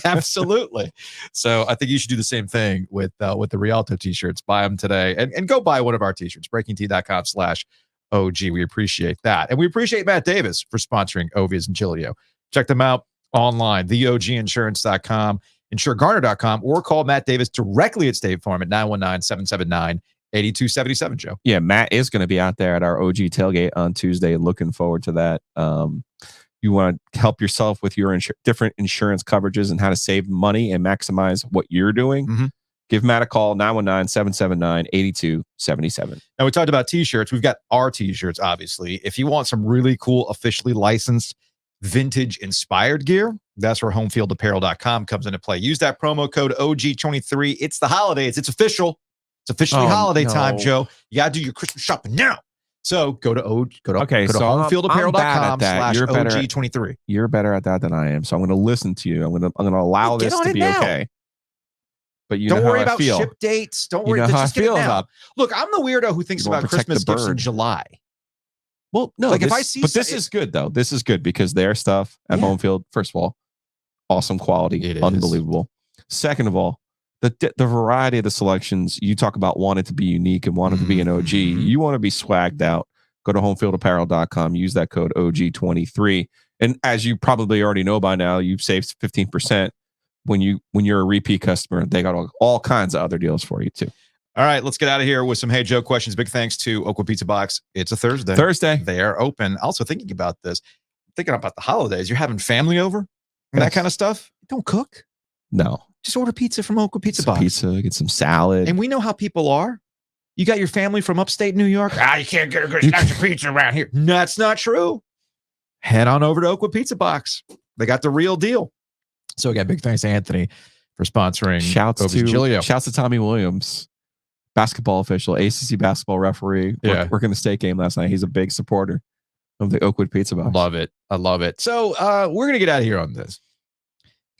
Absolutely. So I think you should do the same thing with the Rialto t-shirts. Buy them today and go buy one of our t-shirts. BreakingT.com/OG. We appreciate that. And we appreciate Matt Davis for sponsoring Ovies and Chilio. Check them out online, theoginsurance.com, insuregarner.com, or call Matt Davis directly at State Farm at 919-779-8277, Joe. Yeah, Matt is going to be out there at our OG tailgate on Tuesday. Looking forward to that. You want to help yourself with your different insurance coverages and how to save money and maximize what you're doing. Mm-hmm. Give Matt a call, 919-779-8277. Now, we talked about t-shirts. We've got our t-shirts, obviously. If you want some really cool, officially licensed, vintage-inspired gear, that's where homefieldapparel.com comes into play. Use that promo code OG23. It's the holidays. It's official. It's officially holiday time, Joe. You got to do your Christmas shopping now. So go to homefieldapparel.com/OG23. You're better at that than I am. So I'm going to listen to you. I'm going to allow this to be okay. But don't worry about ship dates. Don't worry. Just get it now. Look, I'm the weirdo who thinks about Christmas gifts in July. Well, no, like if I see, but this is good though. This is good because their stuff at Home Field, first of all, awesome quality, unbelievable. Second of all, the variety of the selections. You talk about wanting to be unique and wanting to be an OG. You want to be swagged out. Go to homefieldapparel.com. Use that code OG23. And as you probably already know by now, you've saved 15% when you're a repeat customer. They got all kinds of other deals for you too. All right, let's get out of here with some Hey Joe questions. Big thanks to Oakwood Pizza Box. It's a Thursday. They are open. Also thinking about this, thinking about the holidays. You're having family over and that kind of stuff. Don't cook. No. Just order pizza from Oakwood Pizza Box. Pizza, get some salad. And we know how people are. You got your family from upstate New York. You can't get a good snatch of pizza around here. No, that's not true. Head on over to Oakwood Pizza Box. They got the real deal. So again, big thanks to Anthony for sponsoring. Shouts to Tommy Williams, basketball official, ACC basketball referee. Working the state game last night. He's a big supporter of the Oakwood Pizza Box. Love it. I love it. So we're going to get out of here on this.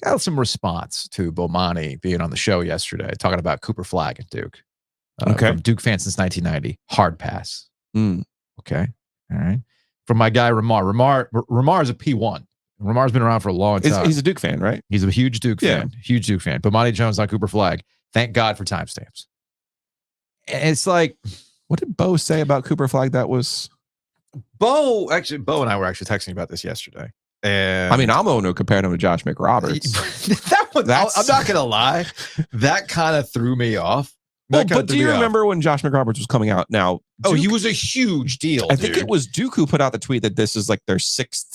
Got some response to Bomani being on the show yesterday, talking about Cooper Flagg and Duke. From Duke fan since 1990. Hard pass. Okay. All right. From my guy, Ramar. Ramar is a P1. Ramar's been around for a long time. He's a Duke fan, right? He's a huge Duke fan. Huge Duke fan. Bomani Jones, not Cooper Flagg. Thank God for timestamps. It's like, what did Bo say about Cooper Flagg? That was Bo and I were actually texting about this yesterday. And I mean, I'm going to compare him to Josh McRoberts. I'm not going to lie. That kind of threw me off. Well, but do you remember when Josh McRoberts was coming out? Now, Duke, he was a huge deal. I think it was Duke who put out the tweet that this is like their sixth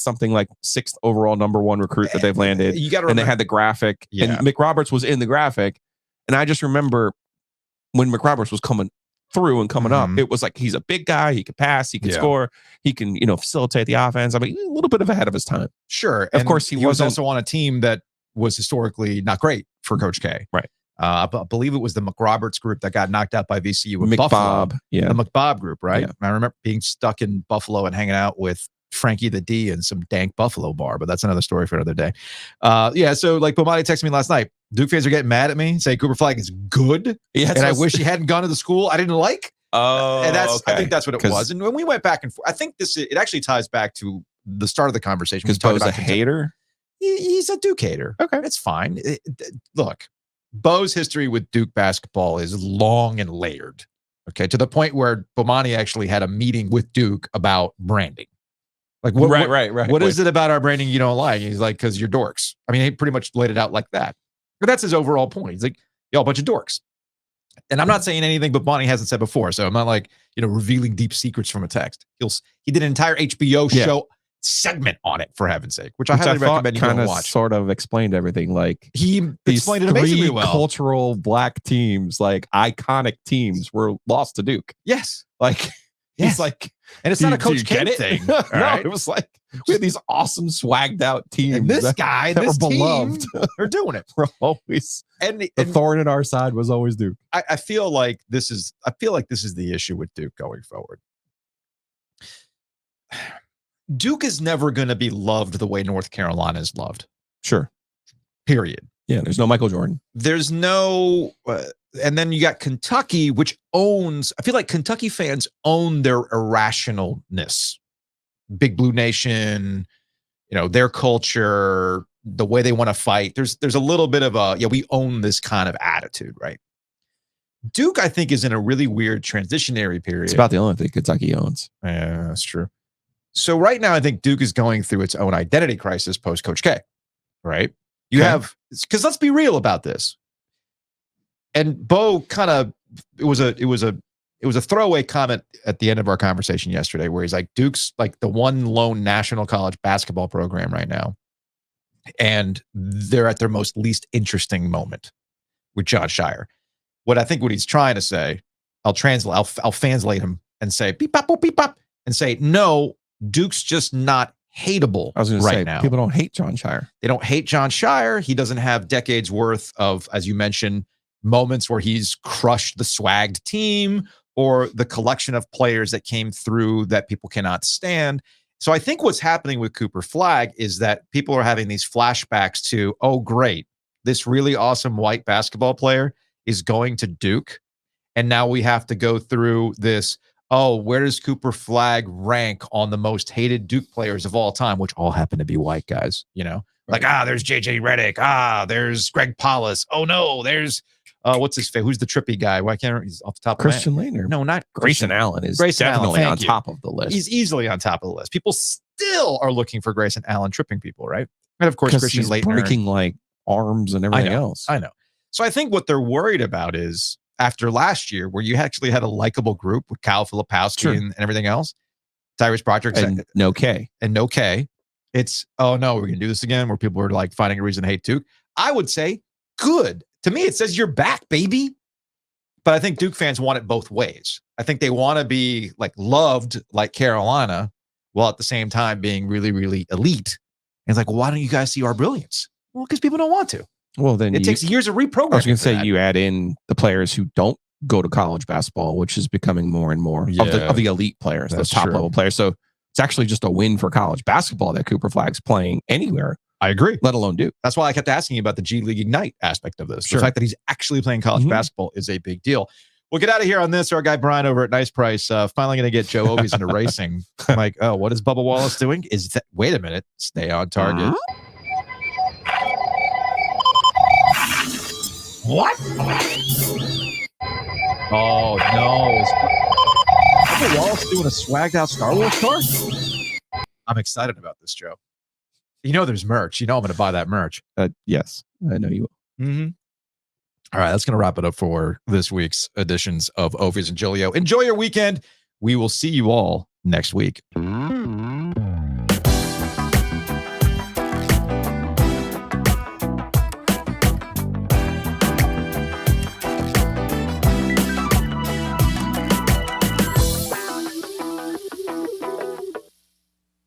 overall #1 recruit that they've landed. You got to and they had the graphic, and McRoberts was in the graphic. And I just remember when McRoberts was coming through and coming up, it was like he's a big guy. He can pass. He can score. He can facilitate the offense. I mean, a little bit of ahead of his time. Sure, of course, he was also on a team that was historically not great for Coach K. Right. I believe it was the McRoberts group that got knocked out by VCU with Buffalo. Yeah. The McBob group, right? Yeah. I remember being stuck in Buffalo and hanging out with Frankie the D in some dank Buffalo bar, but that's another story for another day. So like Bomani texted me last night. Duke fans are getting mad at me, saying Cooper Flag is good, and I wish he hadn't gone to the school I didn't like. And I think that's what it was. And when we went back and forth, I think it actually ties back to the start of the conversation. Because Bo's a hater? He's a Duke hater. Okay. It's fine. Look, Bo's history with Duke basketball is long and layered. Okay. To the point where Bomani actually had a meeting with Duke about branding. Like, right. What is it about our branding you don't like? He's like, because you're dorks. I mean, he pretty much laid it out like that. But that's his overall point. He's like, y'all a bunch of dorks. And I'm not saying anything but Bonnie hasn't said before. So I'm not like, revealing deep secrets from a text. He did an entire HBO show segment on it, for heaven's sake, which I highly recommend you go watch. Sort of explained everything. Like he explained it amazingly well. Cultural black teams, like iconic teams, were lost to Duke. Yes. Like he's like, and it's not a Coach K thing. No, it was like we had these awesome swagged out teams. And this guy, this were team, beloved. They're doing it. We're always and the thorn in our side was always Duke. I feel like this is the issue with Duke going forward. Duke is never going to be loved the way North Carolina is loved. Sure. Period. Yeah, there's no Michael Jordan. There's no, and then you got Kentucky, which owns, I feel like Kentucky fans own their irrationalness. Big Blue Nation, their culture, the way they want to fight. There's a little bit of we own this kind of attitude, right? Duke, I think, is in a really weird transitionary period. It's about the only thing Kentucky owns. Yeah, that's true. So right now, I think Duke is going through its own identity crisis post Coach K, right? You have, because let's be real about this. And Bo kind of, it was a throwaway comment at the end of our conversation yesterday where he's like, Duke's like the one lone national college basketball program right now. And they're at their most least interesting moment with John Shire. What he's trying to say, I'll translate him and say, beep, bop, boop, beep, bop, and say, no, Duke's just not hateable right now. People don't hate John Shire. They don't hate John Shire. He doesn't have decades worth of, as you mentioned, moments where he's crushed the swagged team or the collection of players that came through that people cannot stand. So I think what's happening with Cooper Flag is that people are having these flashbacks to, oh, great, this really awesome white basketball player is going to Duke. And now we have to go through this, where does Cooper Flag rank on the most hated Duke players of all time, which all happen to be white guys, Right. Like, there's JJ Redick. There's Greg Paulus. Oh, no, there's, what's his face? Who's the trippy guy? Why can't he's off the top Christian of my head? Laettner. No, not Grayson Allen is definitely on top of the list. He's easily on top of the list. People still are looking for Grayson Allen tripping people, right? And of course, Christian Laettner breaking like arms and everything else. I know. So I think what they're worried about is after last year, where you actually had a likable group with Kyle Filipowski and everything else, Tyrese Proctor and no K. It's, oh no, we're going to do this again, where people are like finding a reason to hate Duke. I would say good. To me, it says you're back, baby. But I think Duke fans want it both ways. I think they want to be like loved like Carolina, while at the same time being really, really elite. And it's like, well, why don't you guys see our brilliance? Well, because people don't want to. Well, then it takes years of reprogramming. I was going to say you add in the players who don't go to college basketball, which is becoming more and more of the elite players, those top level players. So it's actually just a win for college basketball that Cooper Flag's playing anywhere. I agree. Let alone Duke. That's why I kept asking you about the G League Ignite aspect of this. The fact that he's actually playing college basketball is a big deal. We'll get out of here on this. Our guy Brian over at Nice Price finally going to get Joe Ovies into racing. I'm like, oh, what is Bubba Wallace doing? Wait a minute. Stay on target. What? Oh, no. Is Bubba Wallace doing a swagged out Star Wars car? I'm excited about this, Joe. There's merch. I'm going to buy that merch. Yes, I know you will. Mm-hmm. All right, that's going to wrap it up for this week's editions of Ovies and Giglio. Enjoy your weekend. We will see you all next week.